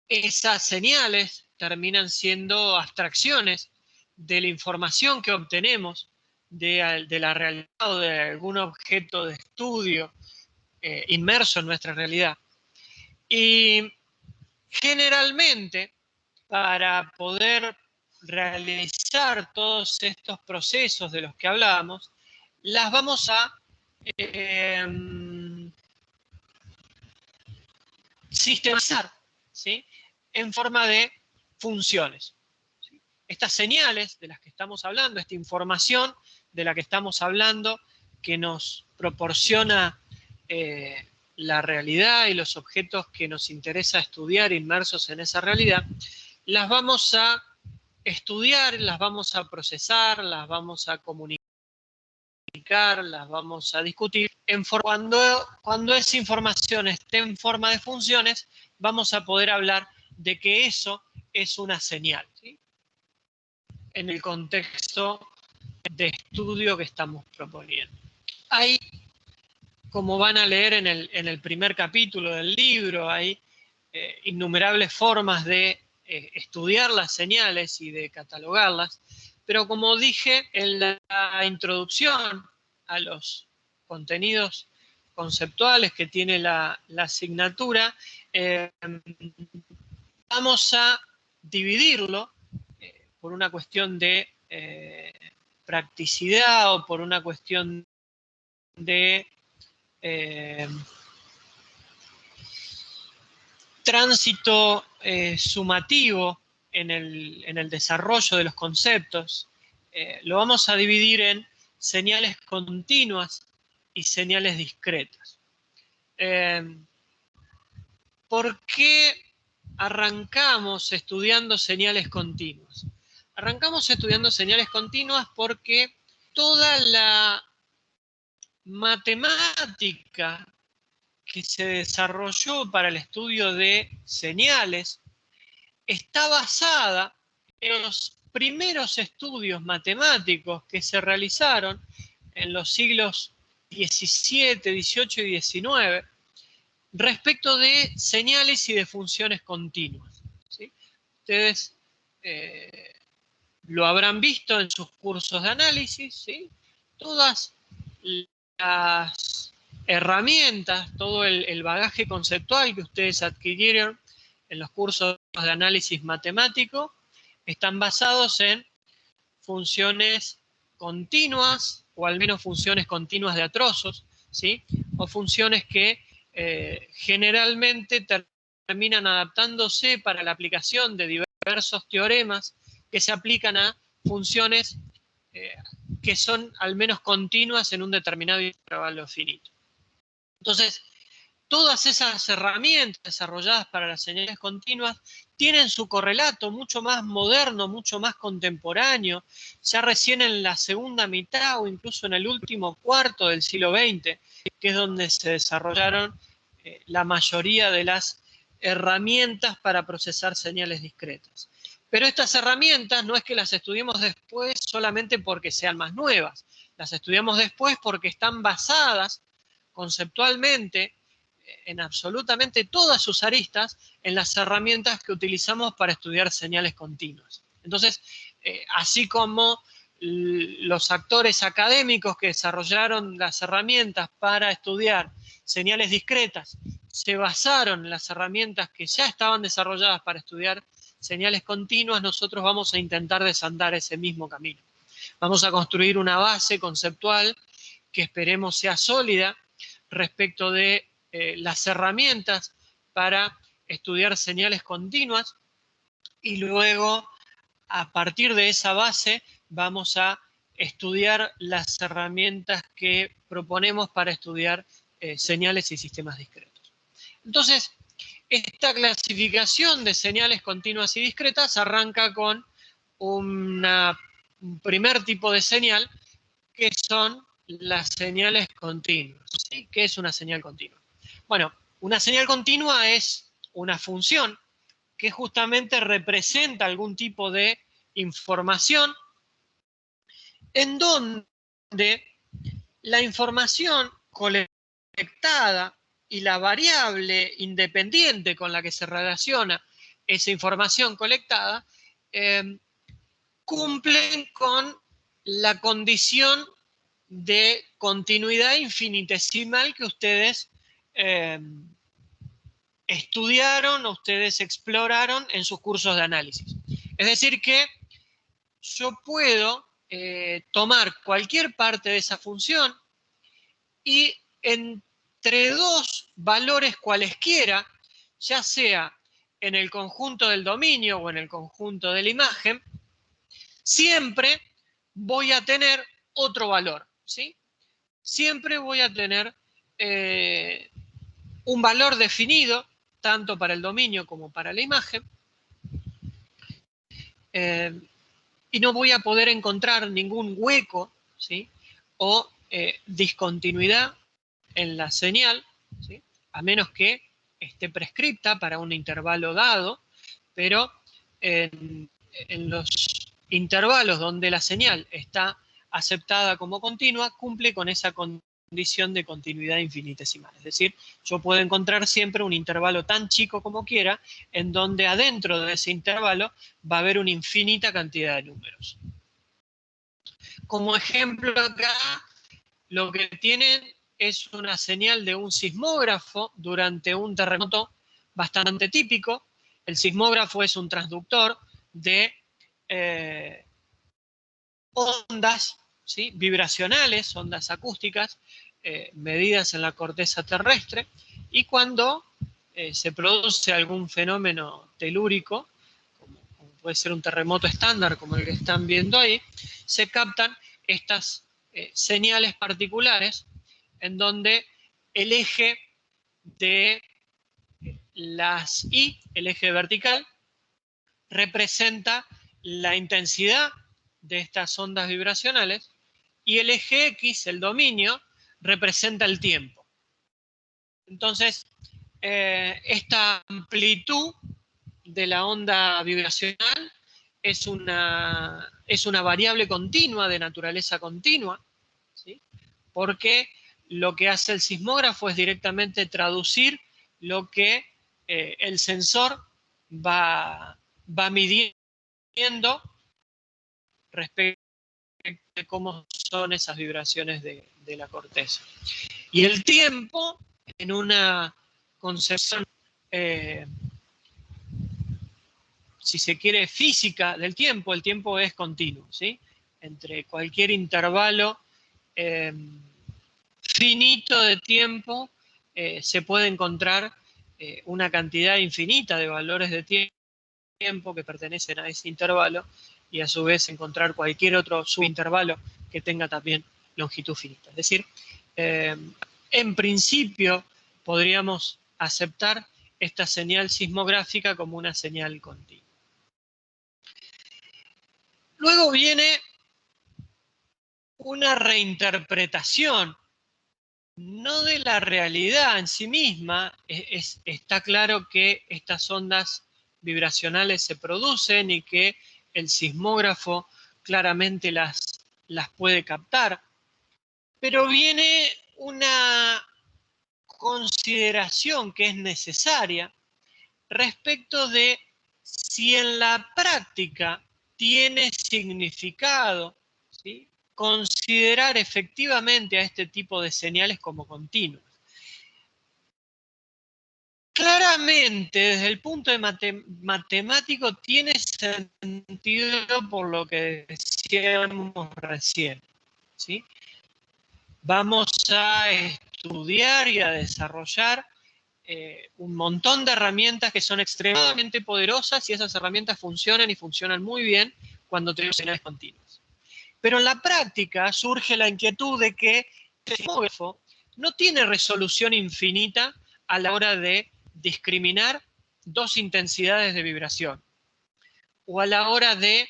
esas señales terminan siendo abstracciones de la información que obtenemos de la realidad o de algún objeto de estudio inmerso en nuestra realidad. Y generalmente, para poder realizar todos estos procesos de los que hablábamos, las vamos a sistematizar, ¿sí? En forma de funciones. ¿Sí? Estas señales de las que estamos hablando, esta información de la que estamos hablando, que nos proporciona la realidad y los objetos que nos interesa estudiar inmersos en esa realidad, las vamos a estudiar, las vamos a procesar, las vamos a comunicar, las vamos a discutir. Cuando esa información esté en forma de funciones, vamos a poder hablar de que eso es una señal, ¿sí? En el contexto de estudio que estamos proponiendo. Hay, como van a leer en el primer capítulo del libro, hay innumerables formas de estudiar las señales y de catalogarlas, pero como dije en la introducción a los contenidos conceptuales que tiene la asignatura, vamos a dividirlo por una cuestión de practicidad o por una cuestión de tránsito sumativo en el desarrollo de los conceptos. Lo vamos a dividir en señales continuas y señales discretas. ¿Por qué arrancamos estudiando señales continuas? Arrancamos estudiando señales continuas porque toda la matemática que se desarrolló para el estudio de señales está basada en los primeros estudios matemáticos que se realizaron en los siglos XVII, XVIII y XIX respecto de señales y de funciones continuas, ¿sí? Ustedes lo habrán visto en sus cursos de análisis, ¿sí? Todas las herramientas, todo el bagaje conceptual que ustedes adquirieron en los cursos de análisis matemático, están basados en funciones continuas, o al menos funciones continuas de a trozos, ¿sí? O funciones que generalmente terminan adaptándose para la aplicación de diversos teoremas que se aplican a funciones que son al menos continuas en un determinado intervalo finito. Entonces, todas esas herramientas desarrolladas para las señales continuas tienen su correlato mucho más moderno, mucho más contemporáneo, ya recién en la segunda mitad o incluso en el último cuarto del siglo XX, que es donde se desarrollaron la mayoría de las herramientas para procesar señales discretas. Pero estas herramientas no es que las estudiemos después solamente porque sean más nuevas, las estudiamos después porque están basadas conceptualmente en absolutamente todas sus aristas en las herramientas que utilizamos para estudiar señales continuas. Entonces, así como los actores académicos que desarrollaron las herramientas para estudiar señales discretas se basaron en las herramientas que ya estaban desarrolladas para estudiar señales continuas, nosotros vamos a intentar desandar ese mismo camino. Vamos a construir una base conceptual que esperemos sea sólida respecto de las herramientas para estudiar señales continuas y luego a partir de esa base vamos a estudiar las herramientas que proponemos para estudiar señales y sistemas discretos. Entonces, esta clasificación de señales continuas y discretas arranca con un primer tipo de señal que son las señales continuas. ¿Sí? ¿Qué es una señal continua? Bueno, una señal continua es una función que justamente representa algún tipo de información en donde la información colectada y la variable independiente con la que se relaciona esa información colectada cumplen con la condición de continuidad infinitesimal que ustedes estudiaron o ustedes exploraron en sus cursos de análisis. Es decir que yo puedo tomar cualquier parte de esa función y entre dos valores cualesquiera, ya sea en el conjunto del dominio o en el conjunto de la imagen, siempre voy a tener otro valor, ¿sí? Siempre voy a tener un valor definido, tanto para el dominio como para la imagen, y no voy a poder encontrar ningún hueco, ¿sí? O discontinuidad en la señal, ¿sí? A menos que esté prescripta para un intervalo dado, pero en los intervalos donde la señal está aceptada como continua, cumple con esa condición de continuidad infinitesimal. Es decir, yo puedo encontrar siempre un intervalo tan chico como quiera, en donde adentro de ese intervalo va a haber una infinita cantidad de números. Como ejemplo acá, lo que tienen es una señal de un sismógrafo durante un terremoto bastante típico. El sismógrafo es un transductor de ondas, ¿sí? Vibracionales, ondas acústicas, medidas en la corteza terrestre, y cuando se produce algún fenómeno telúrico, como puede ser un terremoto estándar como el que están viendo ahí, se captan estas señales particulares en donde el eje de las Y, el eje vertical, representa la intensidad de estas ondas vibracionales y el eje X, el dominio, representa el tiempo. Entonces, esta amplitud de la onda vibracional es una variable continua, de naturaleza continua, ¿sí? Porque lo que hace el sismógrafo es directamente traducir lo que el sensor va midiendo respecto de cómo son esas vibraciones de la corteza. Y el tiempo, en una concepción, si se quiere, física del tiempo, el tiempo es continuo, ¿sí? Entre cualquier intervalo finito de tiempo se puede encontrar una cantidad infinita de valores de tiempo que pertenecen a ese intervalo y a su vez encontrar cualquier otro subintervalo que tenga también longitud finita. Es decir, en principio podríamos aceptar esta señal sismográfica como una señal continua. Luego viene una reinterpretación, no de la realidad en sí misma. Está claro que estas ondas vibracionales se producen y que el sismógrafo claramente las puede captar, pero viene una consideración que es necesaria respecto de si en la práctica tiene significado, ¿sí?, considerar efectivamente a este tipo de señales como continuas. Claramente, desde el punto de matemático, tiene sentido por lo que decíamos recién, ¿sí? Vamos a estudiar y a desarrollar un montón de herramientas que son extremadamente poderosas y esas herramientas funcionan y funcionan muy bien cuando tenemos señales continuas. Pero en la práctica surge la inquietud de que el sismógrafo no tiene resolución infinita a la hora de discriminar dos intensidades de vibración o a la hora de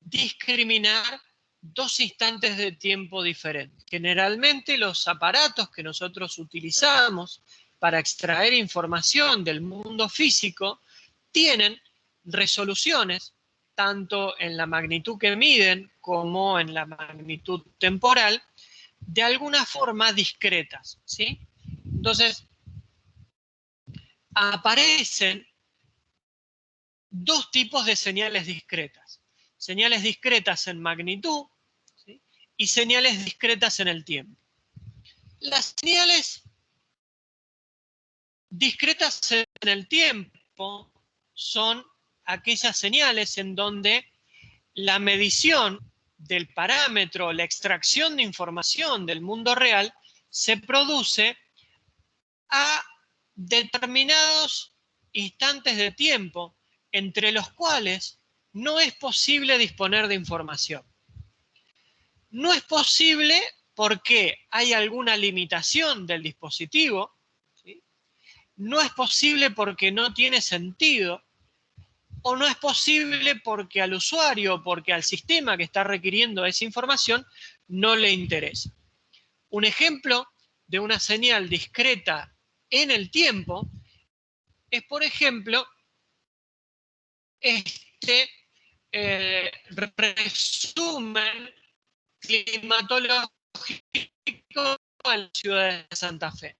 discriminar dos instantes de tiempo diferentes. Generalmente los aparatos que nosotros utilizamos para extraer información del mundo físico tienen resoluciones tanto en la magnitud que miden como en la magnitud temporal, de alguna forma discretas, ¿sí? Entonces, aparecen dos tipos de señales discretas. Señales discretas en magnitud, ¿sí?, y señales discretas en el tiempo. Las señales discretas en el tiempo son aquellas señales en donde la medición del parámetro, la extracción de información del mundo real se produce a determinados instantes de tiempo entre los cuales no es posible disponer de información. No es posible porque hay alguna limitación del dispositivo, ¿sí? No es posible porque no tiene sentido, o no es posible porque al usuario o porque al sistema que está requiriendo esa información no le interesa. Un ejemplo de una señal discreta en el tiempo es, por ejemplo, este resumen climatológico en la ciudad de Santa Fe,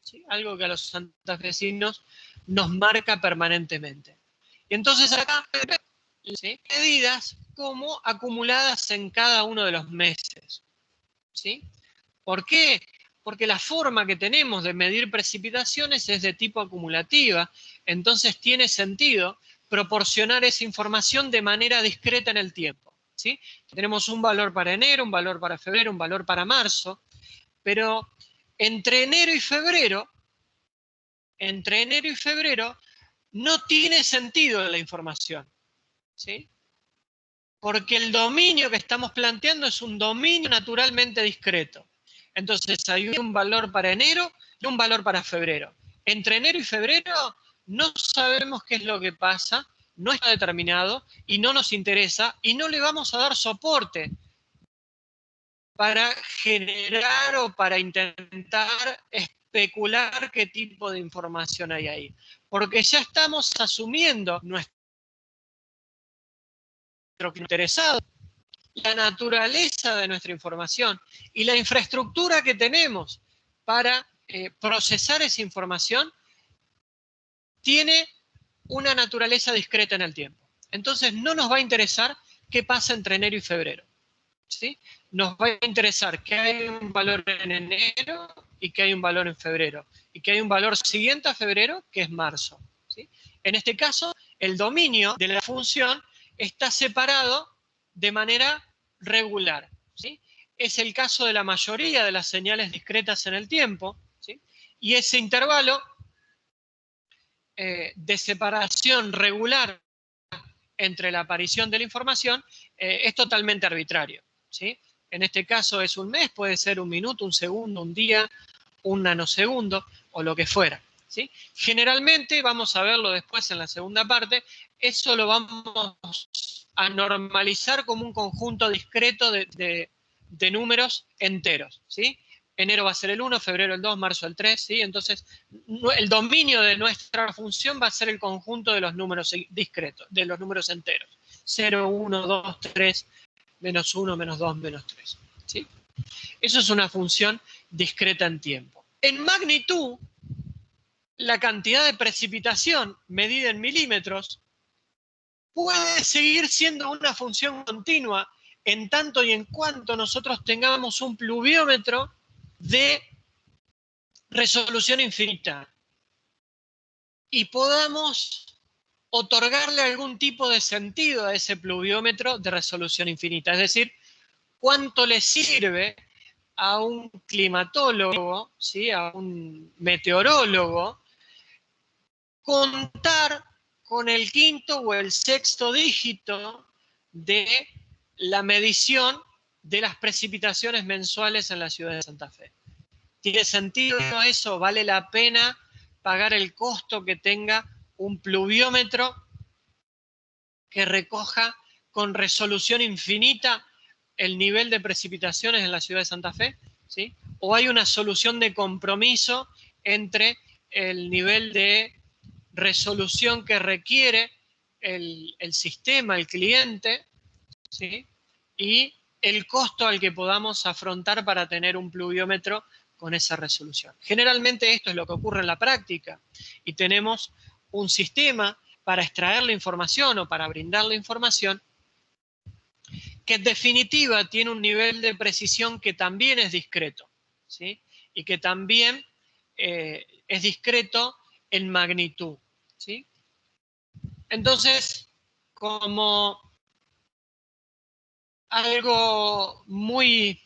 ¿sí? Algo que a los santafesinos nos marca permanentemente. Y entonces acá, ¿sí?, medidas como acumuladas en cada uno de los meses, ¿sí? ¿Por qué? Porque la forma que tenemos de medir precipitaciones es de tipo acumulativa, entonces tiene sentido proporcionar esa información de manera discreta en el tiempo, ¿sí? Tenemos un valor para enero, un valor para febrero, un valor para marzo, pero entre enero y febrero no tiene sentido la información, ¿sí? Porque el dominio que estamos planteando es un dominio naturalmente discreto. Entonces hay un valor para enero y un valor para febrero. Entre enero y febrero no sabemos qué es lo que pasa, no está determinado y no nos interesa y no le vamos a dar soporte para generar o para intentar especular qué tipo de información hay ahí. Porque ya estamos asumiendo nuestro interesado, la naturaleza de nuestra información y la infraestructura que tenemos para procesar esa información tiene una naturaleza discreta en el tiempo. Entonces no nos va a interesar qué pasa entre enero y febrero. ¿sí? Nos va a interesar que hay un valor en enero y que hay un valor en febrero, y que hay un valor siguiente a febrero, que es marzo, ¿sí? En este caso, el dominio de la función está separado de manera regular, ¿sí? Es el caso de la mayoría de las señales discretas en el tiempo, ¿sí? Y ese intervalo de separación regular entre la aparición de la información es totalmente arbitrario, ¿sí? En este caso es un mes, puede ser un minuto, un segundo, un día, un nanosegundo o lo que fuera, ¿sí? Generalmente, vamos a verlo después en la segunda parte, eso lo vamos a normalizar como un conjunto discreto de números enteros, ¿sí? Enero va a ser el 1, febrero el 2, marzo el 3, ¿sí? Entonces, el dominio de nuestra función va a ser el conjunto de los números discretos, de los números enteros. 0, 1, 2, 3, menos 1, menos 2, menos 3, ¿sí? Eso es una función discreta en tiempo. En magnitud, la cantidad de precipitación medida en milímetros puede seguir siendo una función continua en tanto y en cuanto nosotros tengamos un pluviómetro de resolución infinita y podamos otorgarle algún tipo de sentido a ese pluviómetro de resolución infinita. Es decir, cuánto le sirve a un climatólogo, ¿sí? A un meteorólogo, contar con el quinto o el sexto dígito de la medición de las precipitaciones mensuales en la ciudad de Santa Fe. ¿Tiene sentido eso? ¿Vale la pena pagar el costo que tenga un pluviómetro que recoja con resolución infinita el nivel de precipitaciones en la ciudad de Santa Fe? ¿Sí? ¿O hay una solución de compromiso entre el nivel de resolución que requiere el sistema, el cliente, ¿sí? Y el costo al que podamos afrontar para tener un pluviómetro con esa resolución? Generalmente esto es lo que ocurre en la práctica y tenemos un sistema para extraer la información o para brindar la información que en definitiva tiene un nivel de precisión que también es discreto, ¿sí? Y que también es discreto en magnitud, ¿sí? Entonces, como algo muy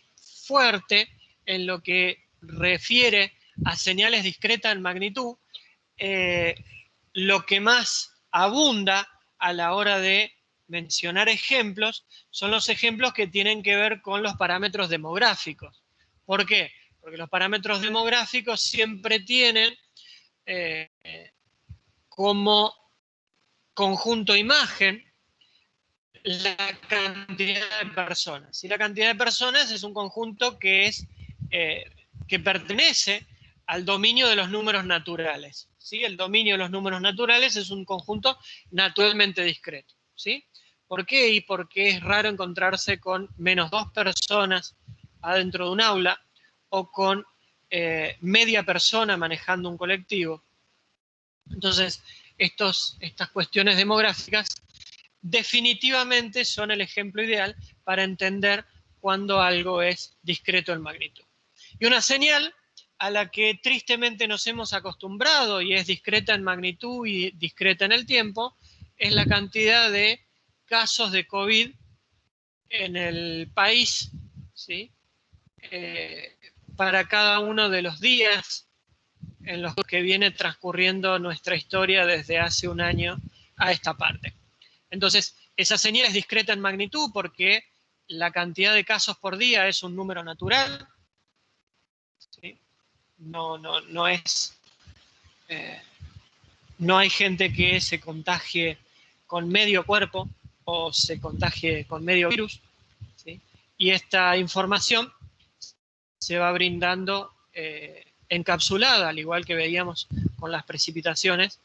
fuerte en lo que refiere a señales discretas en magnitud, lo que más abunda a la hora de mencionar ejemplos son los ejemplos que tienen que ver con los parámetros demográficos. ¿Por qué? Porque los parámetros demográficos siempre tienen como conjunto imagen la cantidad de personas. Y la cantidad de personas es un conjunto que pertenece al dominio de los números naturales, ¿sí? El dominio de los números naturales es un conjunto naturalmente discreto, ¿sí? ¿Por qué? Y porque es raro encontrarse con menos 2 personas adentro de un aula o con media persona manejando un colectivo. Entonces, estas cuestiones demográficas definitivamente son el ejemplo ideal para entender cuando algo es discreto en magnitud. Y una señal a la que tristemente nos hemos acostumbrado y es discreta en magnitud y discreta en el tiempo es la cantidad de casos de COVID en el país, ¿sí? Para cada uno de los días en los que viene transcurriendo nuestra historia desde hace un año a esta parte. Entonces, esa señal es discreta en magnitud porque la cantidad de casos por día es un número natural, ¿sí? No hay gente que se contagie con medio cuerpo o se contagie con medio virus, ¿sí? Y esta información se va brindando encapsulada, al igual que veíamos con las precipitaciones,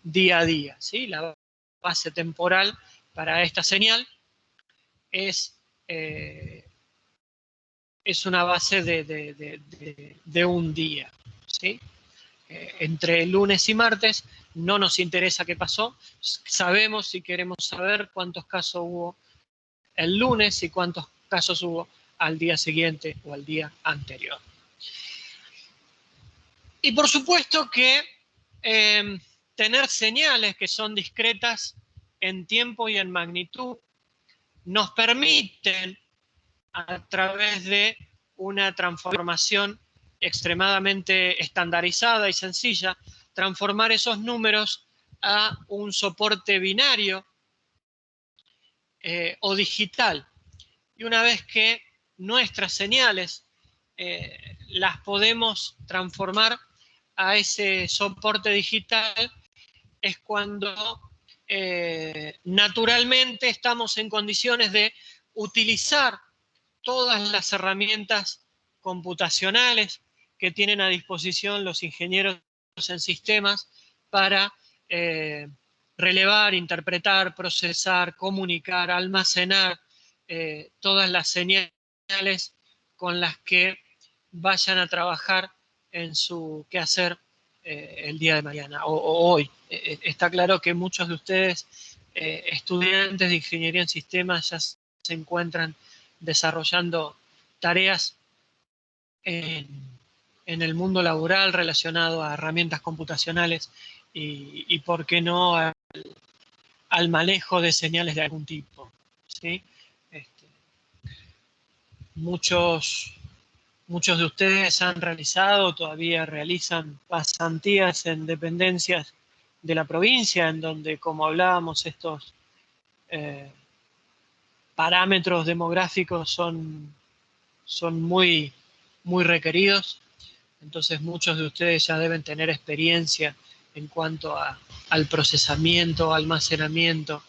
día a día, ¿sí? La base temporal para esta señal es una base de un día, ¿sí? Entre lunes y martes no nos interesa qué pasó, sabemos si queremos saber cuántos casos hubo el lunes y cuántos casos hubo al día siguiente o al día anterior. Y por supuesto que tener señales que son discretas en tiempo y en magnitud nos permiten, a través de una transformación extremadamente estandarizada y sencilla, transformar esos números a un soporte binario o digital. Y una vez que nuestras señales las podemos transformar a ese soporte digital, es cuando naturalmente estamos en condiciones de utilizar todas las herramientas computacionales que tienen a disposición los ingenieros en sistemas para relevar, interpretar, procesar, comunicar, almacenar todas las señales con las que vayan a trabajar en su quehacer el día de mañana o hoy. Está claro que muchos de ustedes, estudiantes de ingeniería en sistemas, ya se encuentran desarrollando tareas en el mundo laboral relacionado a herramientas computacionales y por qué no, al manejo de señales de algún tipo, ¿sí? Muchos de ustedes han realizado, todavía realizan pasantías en dependencias de la provincia, en donde, como hablábamos, estos parámetros demográficos son muy requeridos. Entonces muchos de ustedes ya deben tener experiencia en cuanto al procesamiento, almacenamiento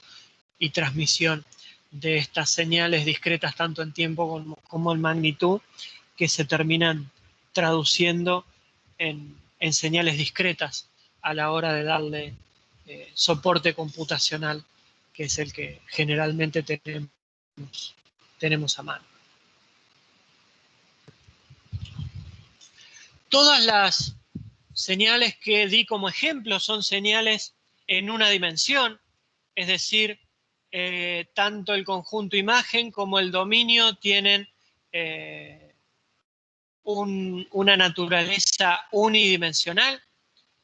y transmisión de estas señales discretas tanto en tiempo como en magnitud, que se terminan traduciendo en señales discretas a la hora de darle soporte computacional, que es el que generalmente tenemos a mano. Todas las señales que di como ejemplo son señales en una dimensión, es decir, tanto el conjunto imagen como el dominio tienen una naturaleza unidimensional,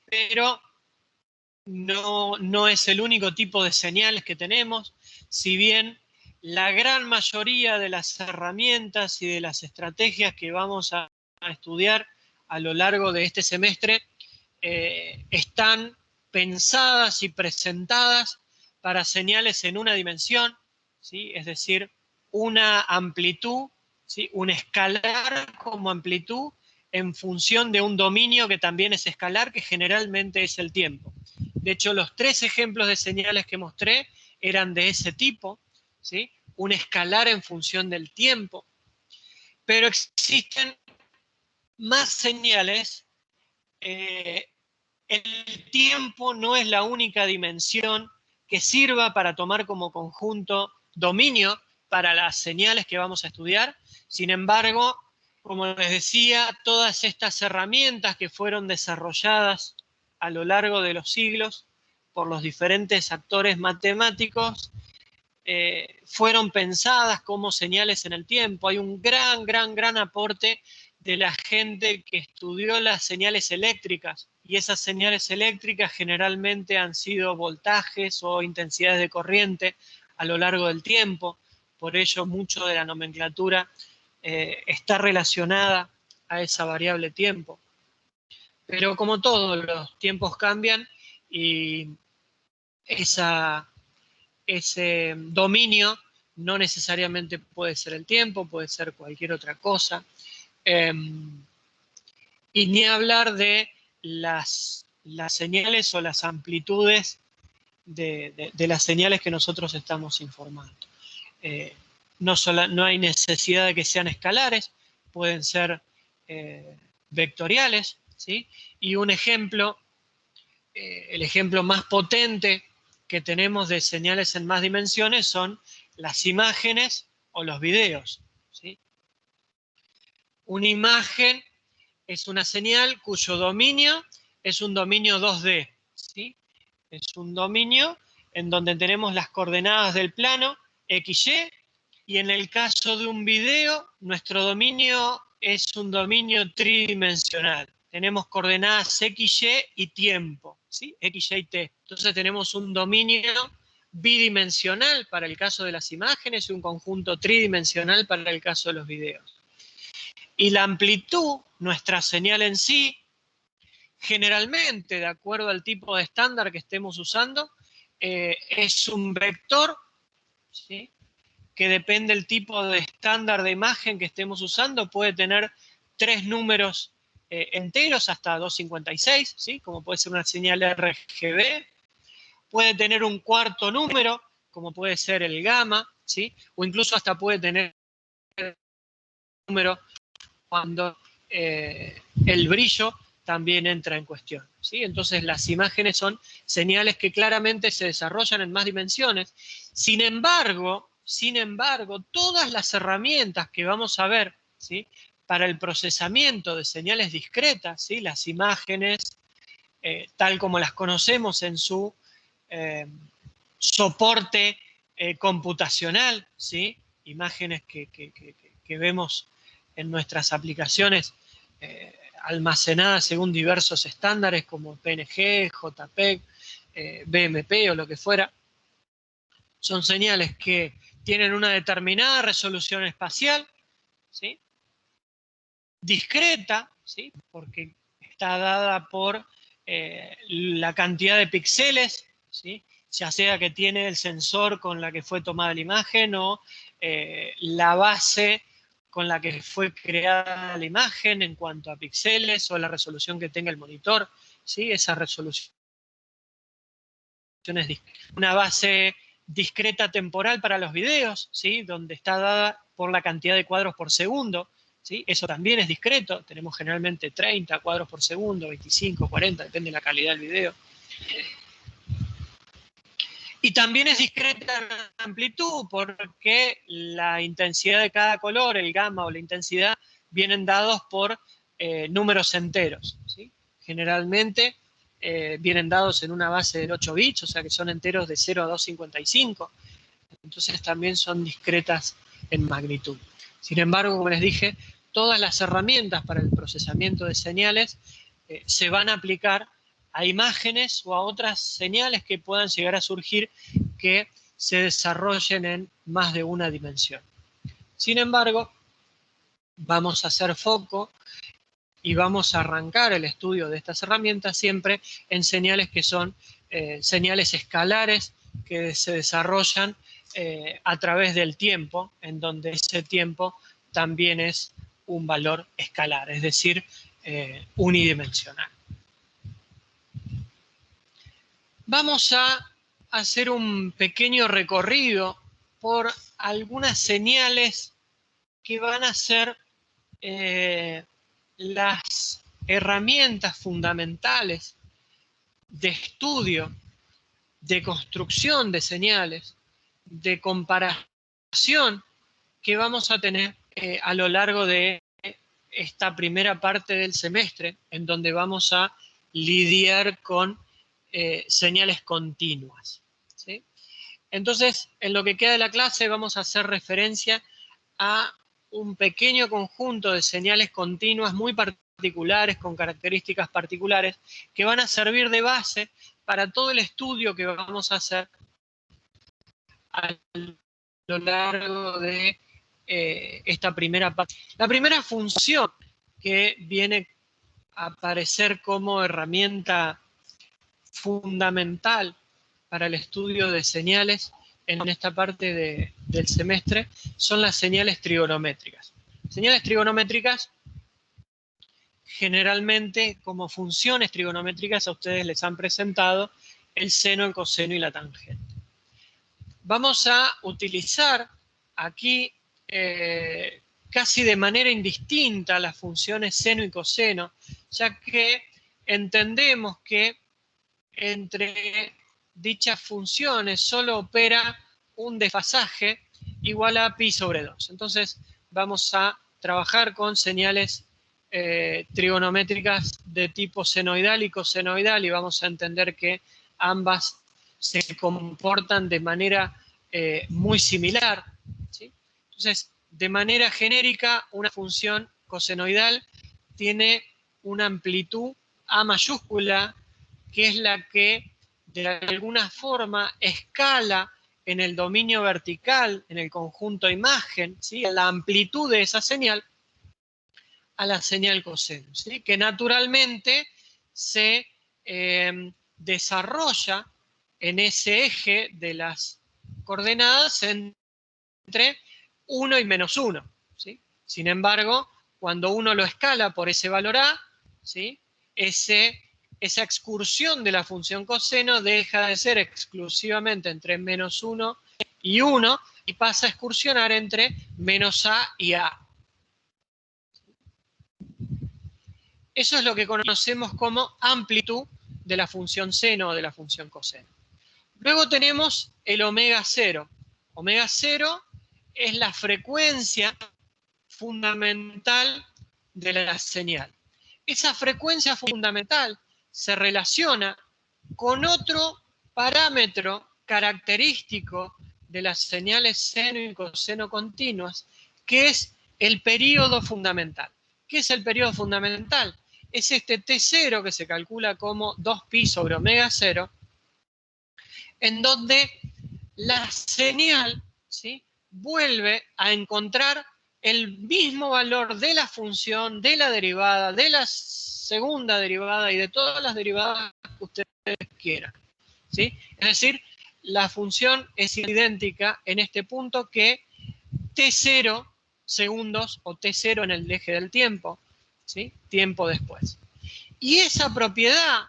pero no es el único tipo de señales que tenemos, si bien la gran mayoría de las herramientas y de las estrategias que vamos a estudiar a lo largo de este semestre están pensadas y presentadas para señales en una dimensión, ¿sí? Es decir, una amplitud, ¿sí? Un escalar como amplitud en función de un dominio que también es escalar, que generalmente es el tiempo. De hecho, los 3 ejemplos de señales que mostré eran de ese tipo, ¿sí? Un escalar en función del tiempo. Pero existen más señales. El tiempo no es la única dimensión que sirva para tomar como conjunto dominio para las señales que vamos a estudiar. Sin embargo, como les decía, todas estas herramientas que fueron desarrolladas a lo largo de los siglos por los diferentes actores matemáticos fueron pensadas como señales en el tiempo. Hay un gran aporte de la gente que estudió las señales eléctricas, y esas señales eléctricas generalmente han sido voltajes o intensidades de corriente a lo largo del tiempo. Por ello, mucho de la nomenclatura está relacionada a esa variable tiempo. Pero como todo, los tiempos cambian y ese dominio no necesariamente puede ser el tiempo, puede ser cualquier otra cosa. Y ni hablar de las señales o las amplitudes de las señales que nosotros estamos informando. No hay necesidad de que sean escalares, pueden ser vectoriales, ¿sí? Y un ejemplo, el ejemplo más potente que tenemos de señales en más dimensiones son las imágenes o los videos, ¿sí? Una imagen es una señal cuyo dominio es un dominio 2D, ¿sí? Es un dominio en donde tenemos las coordenadas del plano XY Y en el caso de un video, nuestro dominio es un dominio tridimensional. Tenemos coordenadas X, Y y tiempo, ¿sí? X, Y y T. Entonces tenemos un dominio bidimensional para el caso de las imágenes y un conjunto tridimensional para el caso de los videos. Y la amplitud, nuestra señal en sí, generalmente, de acuerdo al tipo de estándar que estemos usando, es un vector, ¿sí? Que depende del tipo de estándar de imagen que estemos usando, puede tener 3 números enteros hasta 256, ¿sí? Como puede ser una señal RGB, puede tener un cuarto número, como puede ser el gamma, ¿sí? O incluso hasta puede tener un número cuando el brillo también entra en cuestión, ¿sí? Entonces las imágenes son señales que claramente se desarrollan en más dimensiones. Sin embargo, todas las herramientas que vamos a ver, ¿sí? Para el procesamiento de señales discretas, ¿sí? Las imágenes, tal como las conocemos en su soporte computacional, ¿sí? Imágenes que vemos en nuestras aplicaciones almacenadas según diversos estándares como PNG, JPEG, BMP o lo que fuera. Son señales que tienen una determinada resolución espacial, ¿sí? Discreta, ¿sí? Porque está dada por la cantidad de píxeles, ¿sí? Ya sea que tiene el sensor con la que fue tomada la imagen o la base con la que fue creada la imagen en cuanto a píxeles o la resolución que tenga el monitor, ¿sí? Esa resolución es una base discreta temporal para los videos, ¿sí? Donde está dada por la cantidad de cuadros por segundo, ¿sí? Eso también es discreto, tenemos generalmente 30 cuadros por segundo, 25, 40, depende de la calidad del video. Y también es discreta la amplitud porque la intensidad de cada color, el gamma o la intensidad, vienen dados por números enteros, ¿sí? Generalmente vienen dados en una base de 8 bits, o sea que son enteros de 0 a 255. Entonces también son discretas en magnitud. Sin embargo, como les dije, todas las herramientas para el procesamiento de señales se van a aplicar a imágenes o a otras señales que puedan llegar a surgir que se desarrollen en más de una dimensión. Sin embargo, vamos a hacer foco y vamos a arrancar el estudio de estas herramientas siempre en señales que son señales escalares que se desarrollan a través del tiempo, en donde ese tiempo también es un valor escalar, es decir, unidimensional. Vamos a hacer un pequeño recorrido por algunas señales que van a ser las herramientas fundamentales de estudio, de construcción de señales, de comparación que vamos a tener a lo largo de esta primera parte del semestre, en donde vamos a lidiar con señales continuas, ¿sí? Entonces, en lo que queda de la clase vamos a hacer referencia a un pequeño conjunto de señales continuas muy particulares, con características particulares, que van a servir de base para todo el estudio que vamos a hacer a lo largo de esta primera parte. La primera función que viene a aparecer como herramienta fundamental para el estudio de señales en esta parte del semestre son las señales trigonométricas. Señales trigonométricas, generalmente como funciones trigonométricas a ustedes les han presentado el seno, el coseno y la tangente. Vamos a utilizar aquí casi de manera indistinta las funciones seno y coseno, ya que entendemos que entre dichas funciones solo opera un desfasaje igual a pi sobre 2. Entonces vamos a trabajar con señales trigonométricas de tipo senoidal y cosenoidal y vamos a entender que ambas se comportan de manera muy similar, ¿sí? Entonces, de manera genérica, una función cosenoidal tiene una amplitud A mayúscula, que es la que de alguna forma escala en el dominio vertical, en el conjunto imagen, ¿sí? La amplitud de esa señal a la señal coseno, ¿sí? Que naturalmente se desarrolla en ese eje de las coordenadas entre 1 y menos 1. ¿Sí? Sin embargo, cuando uno lo escala por ese valor A, ¿sí? Esa excursión de la función coseno deja de ser exclusivamente entre menos 1 y 1 y pasa a excursionar entre menos A y A. Eso es lo que conocemos como amplitud de la función seno o de la función coseno. Luego tenemos el omega 0. Omega 0 es la frecuencia fundamental de la señal. Esa frecuencia fundamental se relaciona con otro parámetro característico de las señales seno y coseno continuas, que es el período fundamental. ¿Qué es el período fundamental? Es este T0 que se calcula como 2pi sobre omega 0, en donde la señal, ¿sí?, vuelve a encontrar el mismo valor de la función, de la derivada, de la segunda derivada y de todas las derivadas que ustedes quieran, ¿sí? Es decir, la función es idéntica en este punto que T0 segundos o T0 en el eje del tiempo, ¿sí?, tiempo después. Y esa propiedad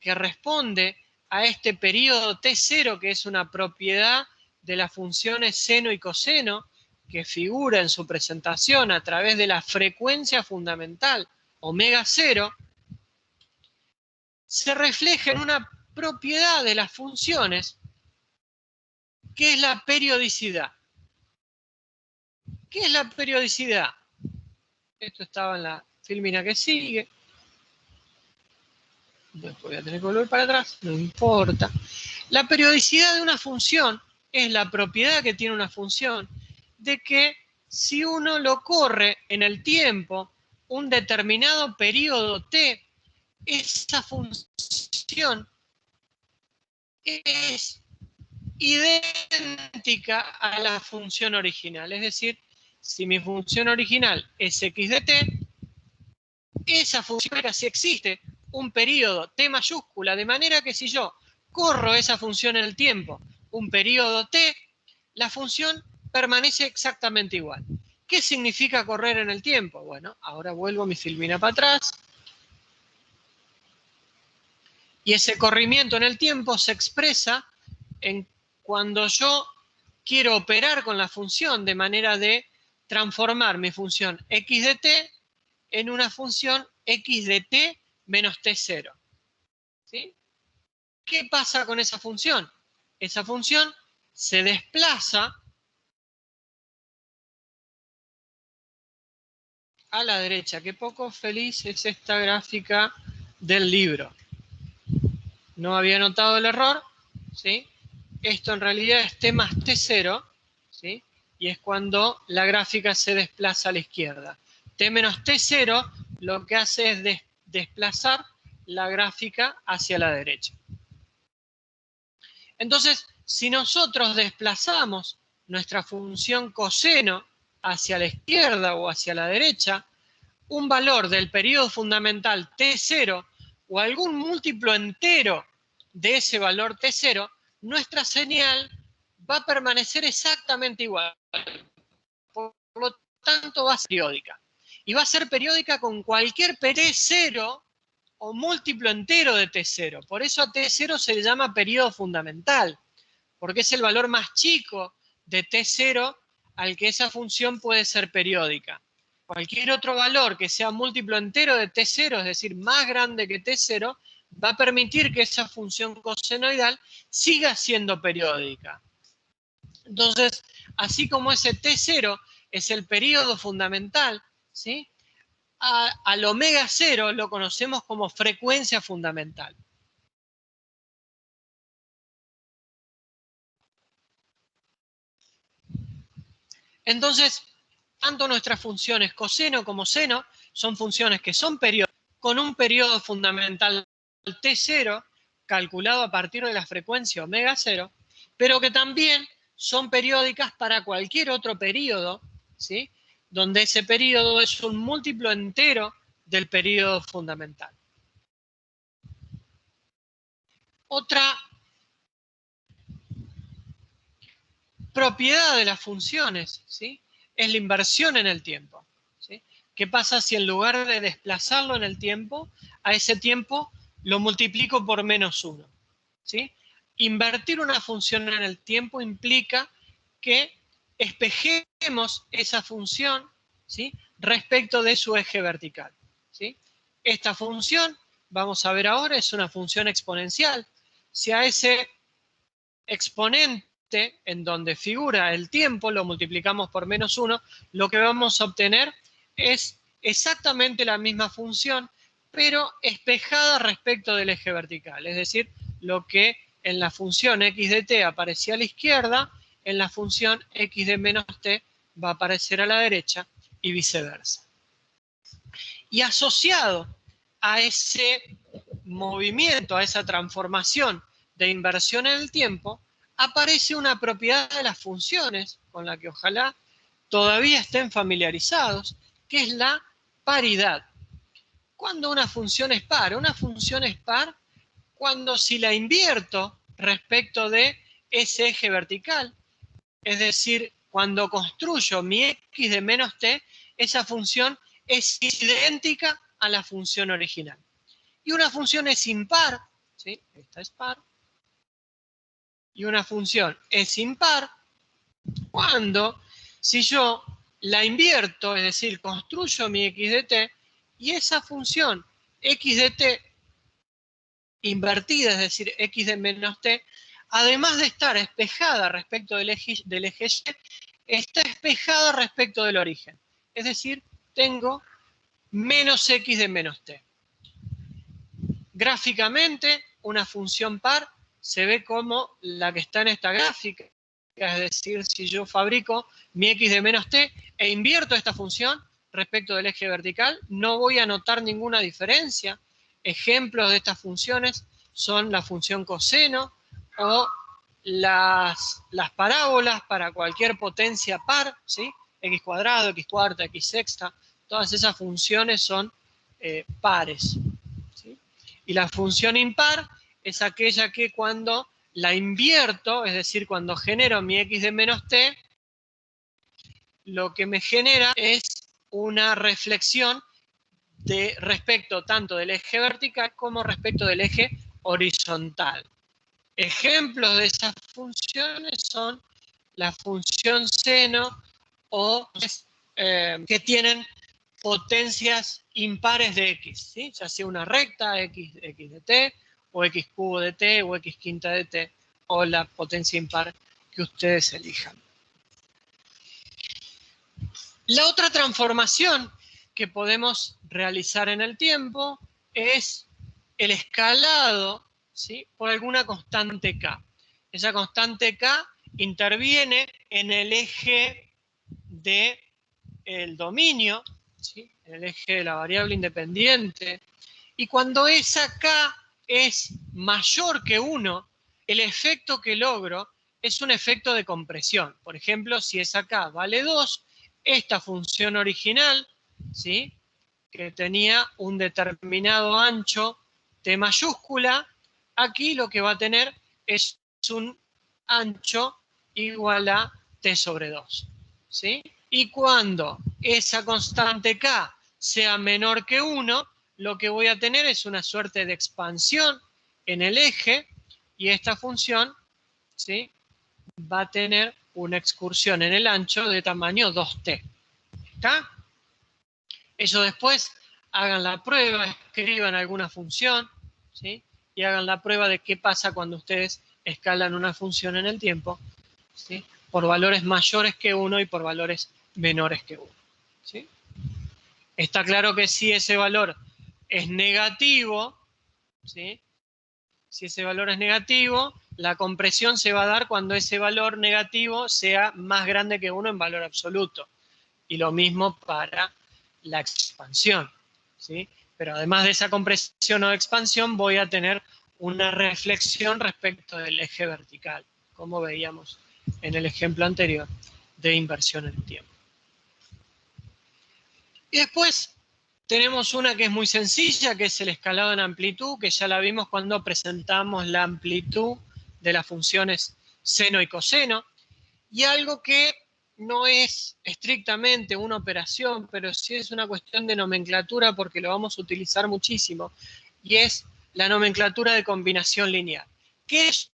que responde a este periodo T0, que es una propiedad de las funciones seno y coseno, que figura en su presentación a través de la frecuencia fundamental omega 0, se refleja en una propiedad de las funciones, que es la periodicidad. ¿Qué es la periodicidad? Esto estaba en la filmina que sigue. Después voy a tener que volver para atrás, no importa. La periodicidad de una función es la propiedad que tiene una función de que si uno lo corre en el tiempo, un determinado periodo t, esa función es idéntica a la función original. Es decir, si mi función original es x de t, esa función, si existe un periodo t mayúscula, de manera que si yo corro esa función en el tiempo, un periodo t, la función permanece exactamente igual. ¿Qué significa correr en el tiempo? Bueno, ahora vuelvo mi filmina para atrás. Y ese corrimiento en el tiempo se expresa en cuando yo quiero operar con la función de manera de transformar mi función x de t en una función x de t menos t0. ¿Sí? ¿Qué pasa con esa función? Esa función se desplaza a la derecha. Qué poco feliz es esta gráfica del libro. No había notado el error, ¿sí? Esto en realidad es t más t0, ¿sí? Y es cuando la gráfica se desplaza a la izquierda. T menos t0 lo que hace es desplazar la gráfica hacia la derecha. Entonces, si nosotros desplazamos nuestra función coseno hacia la izquierda o hacia la derecha, un valor del periodo fundamental T0 o algún múltiplo entero de ese valor T0, nuestra señal va a permanecer exactamente igual. Por lo tanto, va a ser periódica. Y va a ser periódica con cualquier T0 o múltiplo entero de T0. Por eso a T0 se le llama periodo fundamental, porque es el valor más chico de T0 al que esa función puede ser periódica. Cualquier otro valor que sea múltiplo entero de T0, es decir, más grande que T0, va a permitir que esa función cosenoidal siga siendo periódica. Entonces, así como ese T0 es el periodo fundamental, ¿sí?, al omega 0 lo conocemos como frecuencia fundamental. Entonces, tanto nuestras funciones coseno como seno son funciones que son periódicas, con un periodo fundamental t0, calculado a partir de la frecuencia omega 0, pero que también son periódicas para cualquier otro periodo, ¿sí? Donde ese periodo es un múltiplo entero del periodo fundamental. Otra propiedad de las funciones, ¿sí? Es la inversión en el tiempo, ¿sí? ¿Qué pasa si en lugar de desplazarlo en el tiempo, a ese tiempo lo multiplico por -1? ¿Sí? Invertir una función en el tiempo implica que espejemos esa función, ¿sí? Respecto de su eje vertical, ¿sí? Esta función, vamos a ver ahora, es una función exponencial. Si a ese exponente en donde figura el tiempo lo multiplicamos por -1, lo que vamos a obtener es exactamente la misma función, pero espejada respecto del eje vertical. Es decir, lo que en la función x de t aparecía a la izquierda, en la función x de menos t va a aparecer a la derecha y viceversa. Y asociado a ese movimiento, a esa transformación de inversión en el tiempo, aparece una propiedad de las funciones con la que ojalá todavía estén familiarizados, que es la paridad. ¿Cuándo una función es par? Una función es par cuando si la invierto respecto de ese eje vertical, es decir, cuando construyo mi x de menos t, esa función es idéntica a la función original. Y una función es impar, ¿sí? Esta es par, y una función es impar cuando, si yo la invierto, es decir, construyo mi x de t, y esa función x de t invertida, es decir, x de menos t, además de estar espejada respecto del eje y, está espejada respecto del origen. Es decir, tengo menos x de menos t. Gráficamente, una función par se ve como la que está en esta gráfica, es decir, si yo fabrico mi x de menos t e invierto esta función respecto del eje vertical, no voy a notar ninguna diferencia. Ejemplos de estas funciones son la función coseno o las parábolas para cualquier potencia par, ¿sí? X cuadrado, x cuarta, x sexta, todas esas funciones son pares. ¿Sí? Y la función impar es aquella que cuando la invierto, es decir, cuando genero mi x de menos t, lo que me genera es una reflexión de respecto tanto del eje vertical como respecto del eje horizontal. Ejemplos de esas funciones son la función seno o que tienen potencias impares de x, ¿sí? Ya sea una recta, x de t, o x cubo de t, o x quinta de t, o la potencia impar que ustedes elijan. La otra transformación que podemos realizar en el tiempo es el escalado, ¿sí? Por alguna constante k. Esa constante k interviene en el eje del dominio, ¿sí? En el eje de la variable independiente. Y cuando esa k es mayor que 1, el efecto que logro es un efecto de compresión. Por ejemplo, si esa k vale 2, esta función original, ¿sí? Que tenía un determinado ancho t mayúscula, aquí lo que va a tener es un ancho igual a t sobre 2. ¿Sí? Y cuando esa constante k sea menor que 1, lo que voy a tener es una suerte de expansión en el eje y esta función, ¿sí? Va a tener una excursión en el ancho de tamaño 2t. ¿Está? Eso después hagan la prueba, escriban alguna función, ¿sí? Y hagan la prueba de qué pasa cuando ustedes escalan una función en el tiempo, ¿sí? Por valores mayores que 1 y por valores menores que 1. ¿Sí? Está claro que si ese valor es negativo, ¿sí? Si ese valor es negativo, la compresión se va a dar cuando ese valor negativo sea más grande que 1 en valor absoluto. Y lo mismo para la expansión, ¿sí? Pero además de esa compresión o expansión, voy a tener una reflexión respecto del eje vertical, como veíamos en el ejemplo anterior de inversión en el tiempo. Y después tenemos una que es muy sencilla, que es el escalado en amplitud, que ya la vimos cuando presentamos la amplitud de las funciones seno y coseno, y algo que no es estrictamente una operación, pero sí es una cuestión de nomenclatura porque lo vamos a utilizar muchísimo, y es la nomenclatura de combinación lineal. ¿Qué es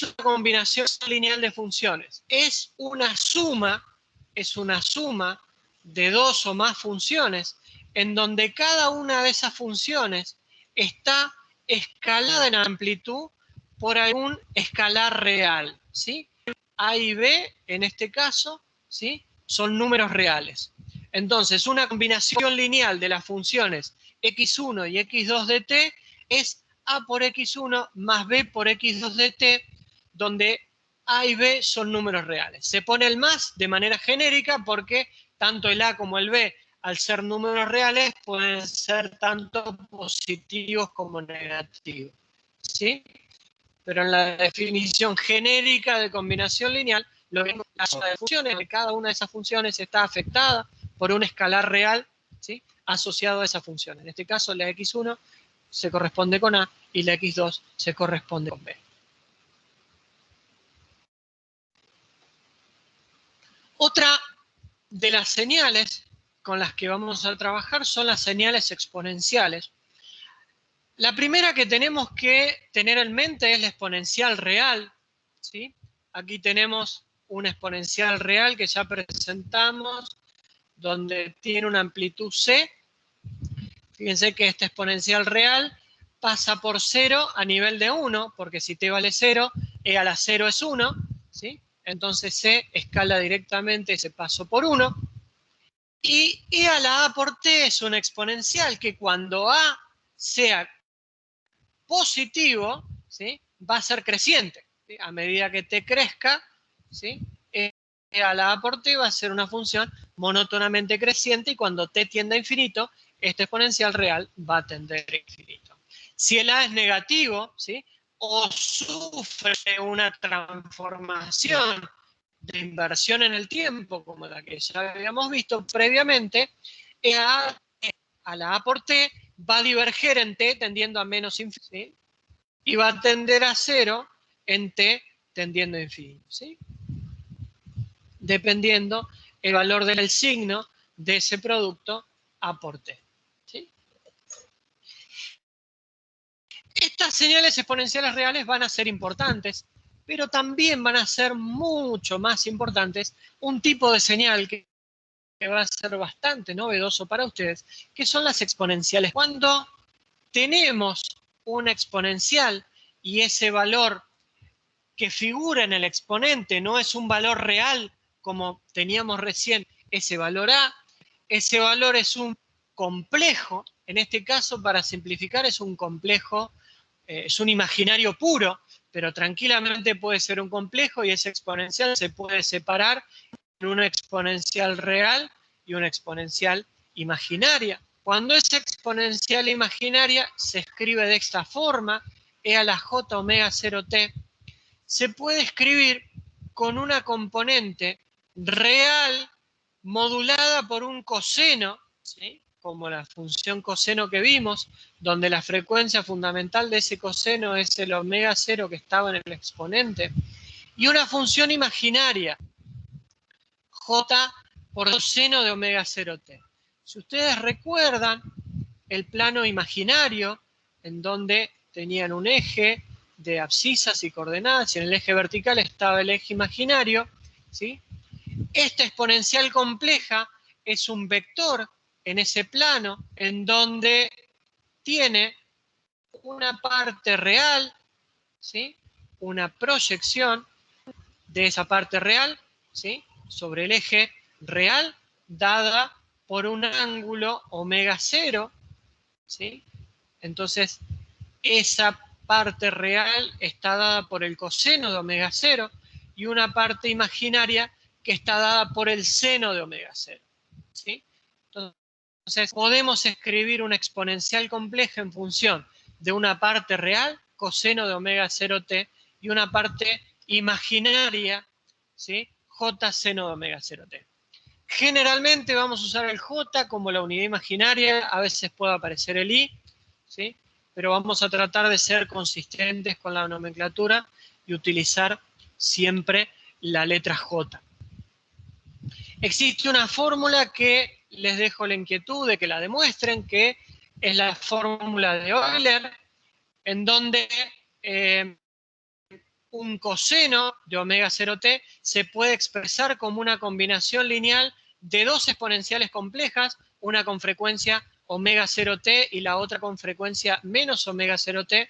una combinación lineal de funciones? Es una suma de 2 o más funciones en donde cada una de esas funciones está escalada en amplitud por algún escalar real, ¿sí? A y B, en este caso, ¿sí? Son números reales. Entonces, una combinación lineal de las funciones x1 y x2 de t es a por x1 más b por x2 de t, donde a y b son números reales. Se pone el más de manera genérica porque tanto el a como el b, al ser números reales, pueden ser tanto positivos como negativos, ¿sí? Pero en la definición genérica de combinación lineal, lo que es la suma de funciones, que cada una de esas funciones está afectada por un escalar real, ¿sí? Asociado a esa función. En este caso, la x1 se corresponde con a y la x2 se corresponde con b. Otra de las señales con las que vamos a trabajar son las señales exponenciales. La primera que tenemos que tener en mente es la exponencial real, ¿sí? Aquí tenemos una exponencial real que ya presentamos, donde tiene una amplitud c. Fíjense que esta exponencial real pasa por 0 a nivel de 1, porque si t vale 0, e a la 0 es 1, ¿sí? Entonces c escala directamente ese paso por 1. Y e a la a por t es una exponencial que cuando a sea positivo, ¿sí? Va a ser creciente, ¿sí? A medida que t crezca, ¿sí? E a la a por t va a ser una función monótonamente creciente y cuando t tiende a infinito, esta exponencial real va a tender a infinito. Si el a es negativo, ¿sí? O sufre una transformación de inversión en el tiempo, como la que ya habíamos visto previamente, e a la a por t va a diverger en t tendiendo a menos infinito, ¿sí? Y va a tender a 0 en t tendiendo a infinito, ¿sí? Dependiendo el valor del signo de ese producto a por t, ¿sí? Estas señales exponenciales reales van a ser importantes, pero también van a ser mucho más importantes un tipo de señal que va a ser bastante novedoso para ustedes, que son las exponenciales. Cuando tenemos una exponencial y ese valor que figura en el exponente no es un valor real como teníamos recién, ese valor a, ese valor es un complejo, en este caso para simplificar es un complejo, es un imaginario puro, pero tranquilamente puede ser un complejo y ese exponencial se puede separar en una exponencial real y una exponencial imaginaria. Cuando es exponencial imaginaria se escribe de esta forma, e a la j omega 0t, se puede escribir con una componente real modulada por un coseno, ¿sí? Como la función coseno que vimos, donde la frecuencia fundamental de ese coseno es el omega 0 que estaba en el exponente, y una función imaginaria, j por coseno de omega 0t. Si ustedes recuerdan el plano imaginario, en donde tenían un eje de abscisas y coordenadas, y en el eje vertical estaba el eje imaginario, ¿sí? Esta exponencial compleja es un vector en ese plano, en donde tiene una parte real, ¿sí? Una proyección de esa parte real, ¿sí? Sobre el eje real, dada por un ángulo omega 0, ¿sí? Entonces, esa parte real está dada por el coseno de omega 0 y una parte imaginaria que está dada por el seno de omega 0. ¿Sí? Entonces, podemos escribir una exponencial compleja en función de una parte real, coseno de omega 0t, y una parte imaginaria, ¿sí? J seno de omega 0t. Generalmente vamos a usar el J como la unidad imaginaria, a veces puede aparecer el I, ¿sí? Pero vamos a tratar de ser consistentes con la nomenclatura y utilizar siempre la letra J. Existe una fórmula que les dejo la inquietud de que la demuestren, que es la fórmula de Euler, en donde un coseno de omega 0t se puede expresar como una combinación lineal de dos exponenciales complejas, una con frecuencia omega 0t y la otra con frecuencia menos omega 0t.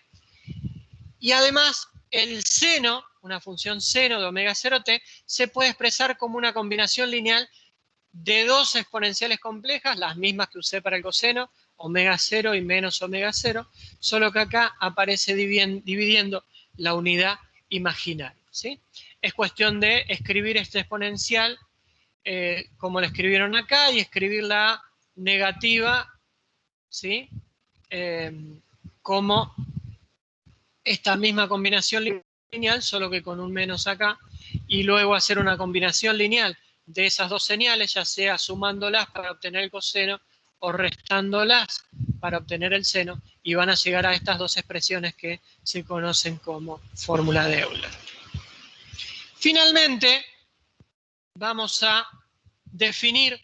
Y además, el seno, una función seno de omega 0t, se puede expresar como una combinación lineal de dos exponenciales complejas, las mismas que usé para el coseno, omega 0 y menos omega 0, solo que acá aparece dividiendo la unidad imaginaria, ¿sí? Es cuestión de escribir este exponencial como la escribieron acá y escribir la negativa, ¿sí? Como esta misma combinación lineal, solo que con un menos acá, y luego hacer una combinación lineal de esas dos señales, ya sea sumándolas para obtener el coseno o restándolas para obtener el seno, y van a llegar a estas dos expresiones que se conocen como fórmula de Euler. Finalmente, vamos a definir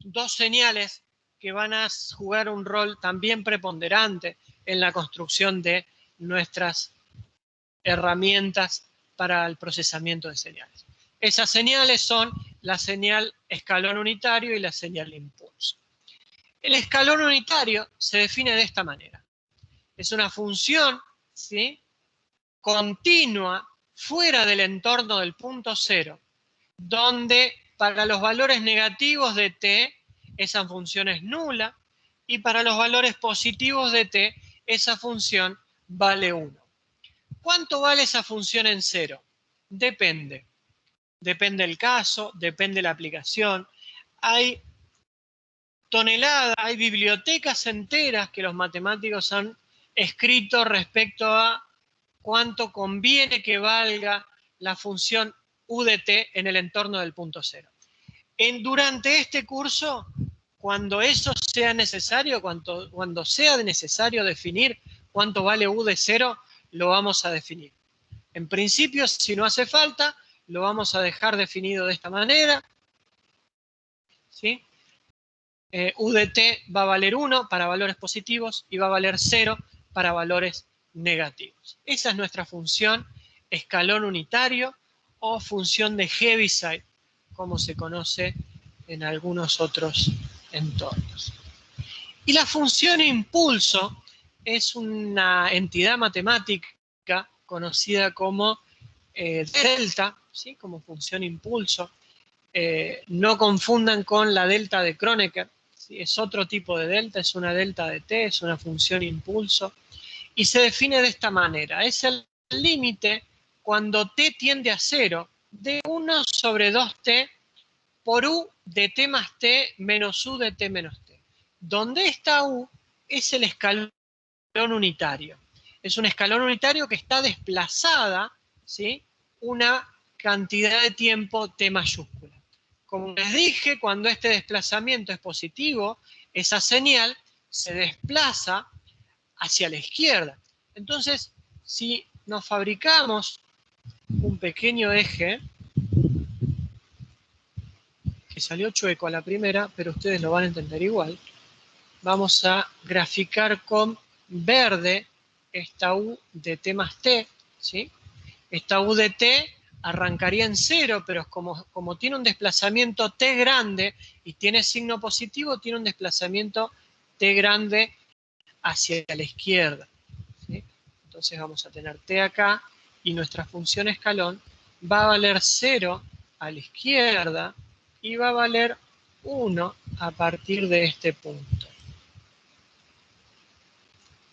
dos señales que van a jugar un rol también preponderante en la construcción de nuestras herramientas para el procesamiento de señales. Esas señales son la señal escalón unitario y la señal de impulso. El escalón unitario se define de esta manera. Es una función, ¿sí?, continua fuera del entorno del punto cero, donde para los valores negativos de t esa función es nula y para los valores positivos de t esa función vale 1. ¿Cuánto vale esa función en cero? Depende. Depende del caso, depende de la aplicación. Hay toneladas, hay bibliotecas enteras que los matemáticos han escrito respecto a cuánto conviene que valga la función u de t en el entorno del punto cero. Durante este curso, cuando eso sea necesario, cuando sea necesario definir cuánto vale u de cero, lo vamos a definir. En principio, si no hace falta, lo vamos a dejar definido de esta manera, ¿sí? U de t va a valer 1 para valores positivos y va a valer 0 para valores negativos. Esa es nuestra función escalón unitario o función de Heaviside, como se conoce en algunos otros entornos. Y la función impulso es una entidad matemática conocida como delta, ¿sí?, como función impulso. No confundan con la delta de Kronecker, ¿sí? Es otro tipo de delta, es una delta de t, es una función impulso, y se define de esta manera. Es el límite cuando t tiende a 0 de 1 sobre 2t por u de t más t menos u de t menos t. Donde esta u es el escalón unitario. Es un escalón unitario que está desplazada, ¿sí?, una cantidad de tiempo t mayúscula. Como les dije, cuando este desplazamiento es positivo, esa señal se desplaza hacia la izquierda. Entonces, si nos fabricamos un pequeño eje, que salió chueco a la primera, pero ustedes lo van a entender igual, vamos a graficar con verde esta u de t más t, ¿sí? Esta u de t arrancaría en 0, pero como tiene un desplazamiento t grande y tiene signo positivo, tiene un desplazamiento t grande hacia la izquierda, ¿sí? Entonces vamos a tener t acá y nuestra función escalón va a valer 0 a la izquierda y va a valer 1 a partir de este punto,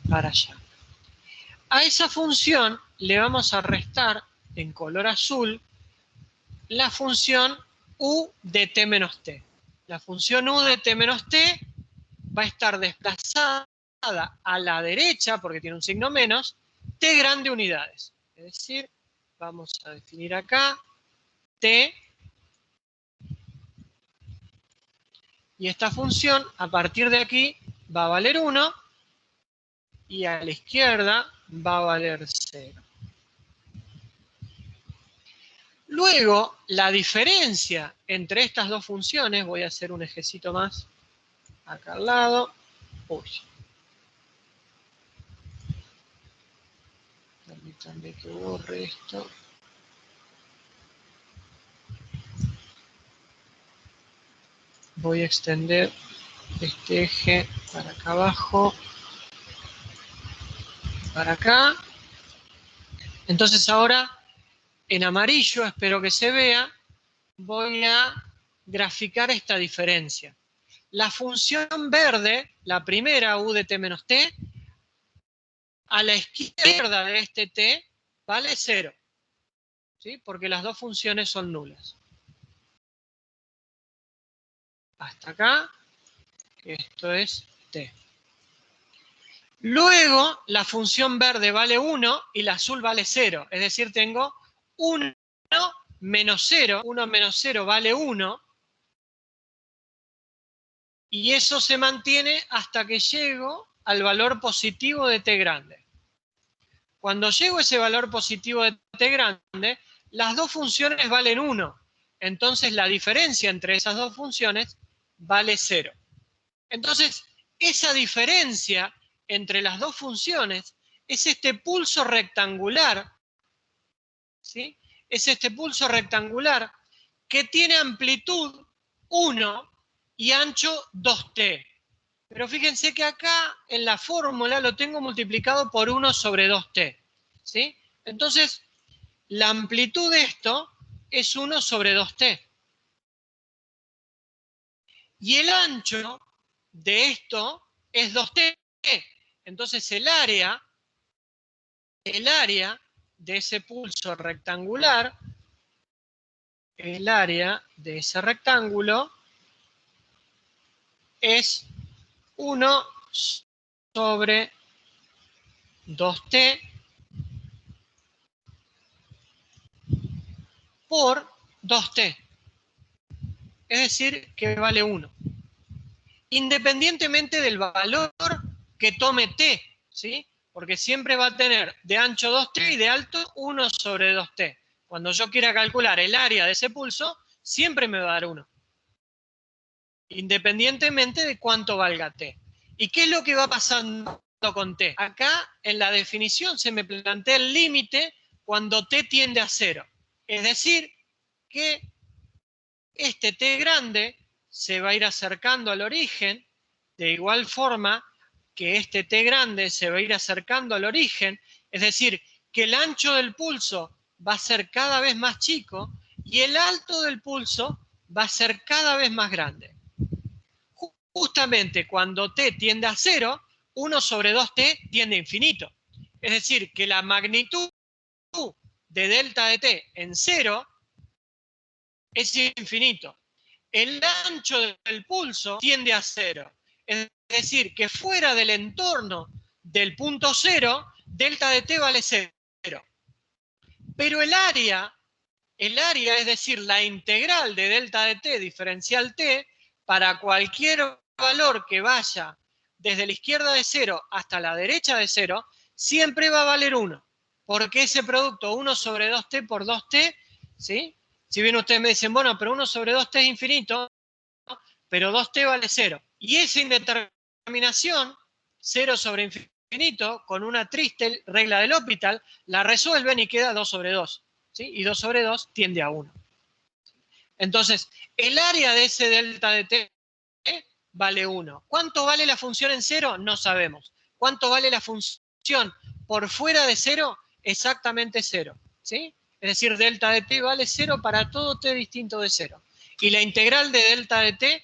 para allá. A esa función le vamos a restar en color azul la función u de t menos t. La función u de t menos t va a estar desplazada a la derecha, porque tiene un signo menos, t grande unidades. Es decir, vamos a definir acá t, y esta función a partir de aquí va a valer 1 y a la izquierda va a valer 0. Luego, la diferencia entre estas dos funciones, voy a hacer un ejecito más acá al lado. Uy. Permítanme que borre esto. Voy a extender este eje para acá abajo, para acá. Entonces ahora, en amarillo, espero que se vea, voy a graficar esta diferencia. La función verde, la primera, u de t menos t, a la izquierda de este t vale 0, ¿sí? Porque las dos funciones son nulas. Hasta acá, que esto es t. Luego, la función verde vale 1 y la azul vale 0. Es decir, tengo 1 menos 0. 1 menos 0 vale 1. Y eso se mantiene hasta que llego al valor positivo de t grande. Cuando llego a ese valor positivo de t grande, las dos funciones valen 1. Entonces, la diferencia entre esas dos funciones vale 0. Entonces, esa diferencia entre las dos funciones es este pulso rectangular, ¿sí? Es este pulso rectangular que tiene amplitud 1 y ancho 2t. Pero fíjense que acá en la fórmula lo tengo multiplicado por 1 sobre 2t, ¿sí? Entonces, la amplitud de esto es 1 sobre 2t. Y el ancho de esto es 2t. Entonces el área de ese pulso rectangular, el área de ese rectángulo es 1 sobre 2t por 2t. Es decir, que vale 1. Independientemente del valor que tome t, ¿sí? Porque siempre va a tener de ancho 2t y de alto 1 sobre 2t. Cuando yo quiera calcular el área de ese pulso, siempre me va a dar 1. Independientemente de cuánto valga t. ¿Y qué es lo que va pasando con t? Acá en la definición se me plantea el límite cuando t tiende a 0. Es decir, que este t grande se va a ir acercando al origen, de igual forma que este t grande se va a ir acercando al origen, es decir, que el ancho del pulso va a ser cada vez más chico y el alto del pulso va a ser cada vez más grande. Justamente cuando t tiende a 0, 1 sobre 2t tiende a infinito. Es decir, que la magnitud de delta de t en 0 es infinito. El ancho del pulso tiende a 0. Es decir, que fuera del entorno del punto 0, delta de t vale 0. Pero el área, es decir, la integral de delta de t diferencial t, para cualquier valor que vaya desde la izquierda de 0 hasta la derecha de 0, siempre va a valer 1. Porque ese producto 1 sobre 2t por 2t, ¿sí? Si bien ustedes me dicen, bueno, pero 1 sobre 2t es infinito, pero 2t vale 0. Y esa indeterminación, 0 sobre infinito, con una triste regla del L'Hopital, la resuelven y queda 2 sobre 2. ¿Sí? Y 2 sobre 2 tiende a 1. Entonces, el área de ese delta de t vale 1. ¿Cuánto vale la función en 0? No sabemos. ¿Cuánto vale la función por fuera de 0? Exactamente 0. ¿Sí? Es decir, delta de t vale 0 para todo t distinto de 0. Y la integral de delta de t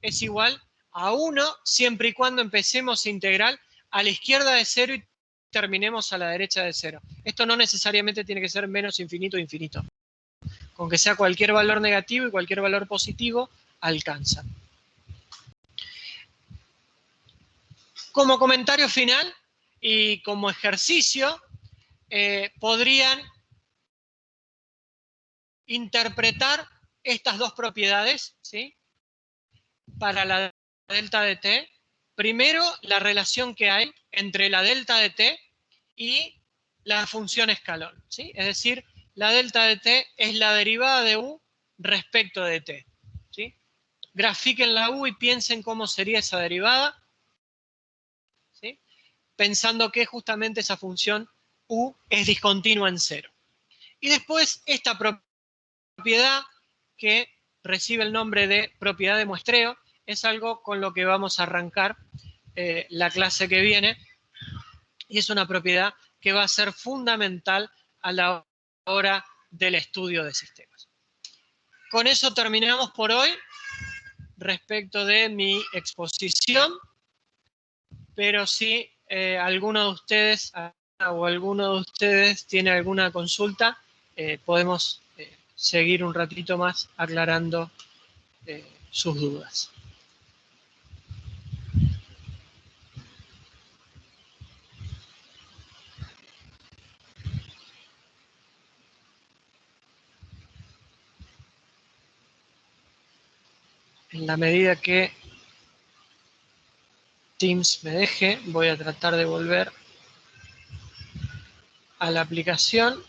es igual a 1 siempre y cuando empecemos a integrar a la izquierda de 0 y terminemos a la derecha de 0. Esto no necesariamente tiene que ser menos infinito o infinito. Con que sea cualquier valor negativo y cualquier valor positivo, alcanza. Como comentario final y como ejercicio, podrían interpretar estas dos propiedades, ¿sí?, para la delta de t. Primero, la relación que hay entre la delta de t y la función escalón, ¿sí? Es decir, la delta de t es la derivada de u respecto de t, ¿sí? Grafiquen la u y piensen cómo sería esa derivada, ¿sí?, pensando que justamente esa función u es discontinua en 0. Y después esta propiedad que recibe el nombre de propiedad de muestreo es algo con lo que vamos a arrancar la clase que viene, y es una propiedad que va a ser fundamental a la hora del estudio de sistemas. Con eso terminamos por hoy respecto de mi exposición, pero si alguno de ustedes o alguno de ustedes tiene alguna consulta, podemos seguir un ratito más aclarando sus dudas. En la medida que Teams me deje, voy a tratar de volver a la aplicación.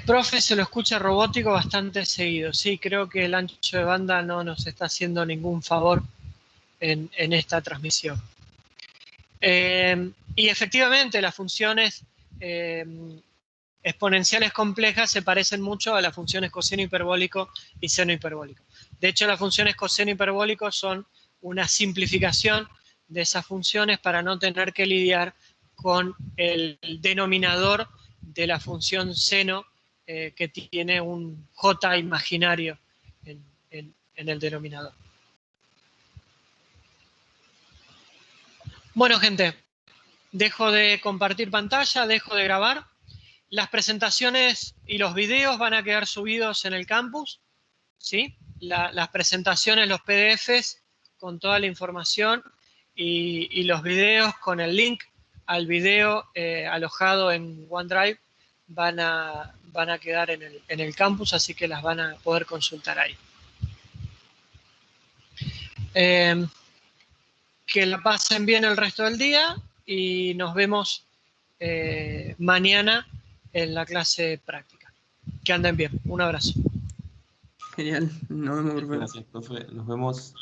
Profe, se lo escucha robótico bastante seguido. Sí, creo que el ancho de banda no nos está haciendo ningún favor en esta transmisión. Y efectivamente, las funciones exponenciales complejas se parecen mucho a las funciones coseno hiperbólico y seno hiperbólico. De hecho, las funciones coseno hiperbólico son una simplificación de esas funciones para no tener que lidiar con el denominador de la función seno que tiene un j imaginario en el denominador. Bueno, gente, dejo de compartir pantalla, dejo de grabar. Las presentaciones y los videos van a quedar subidos en el campus, ¿sí? Las presentaciones, los PDFs con toda la información y los videos con el link al video alojado en OneDrive van a quedar en el campus, así que las van a poder consultar ahí. Que la pasen bien el resto del día y nos vemos mañana en la clase práctica. Que anden bien. Un abrazo. Genial. Nos vemos, profe. Gracias, profe. Nos vemos.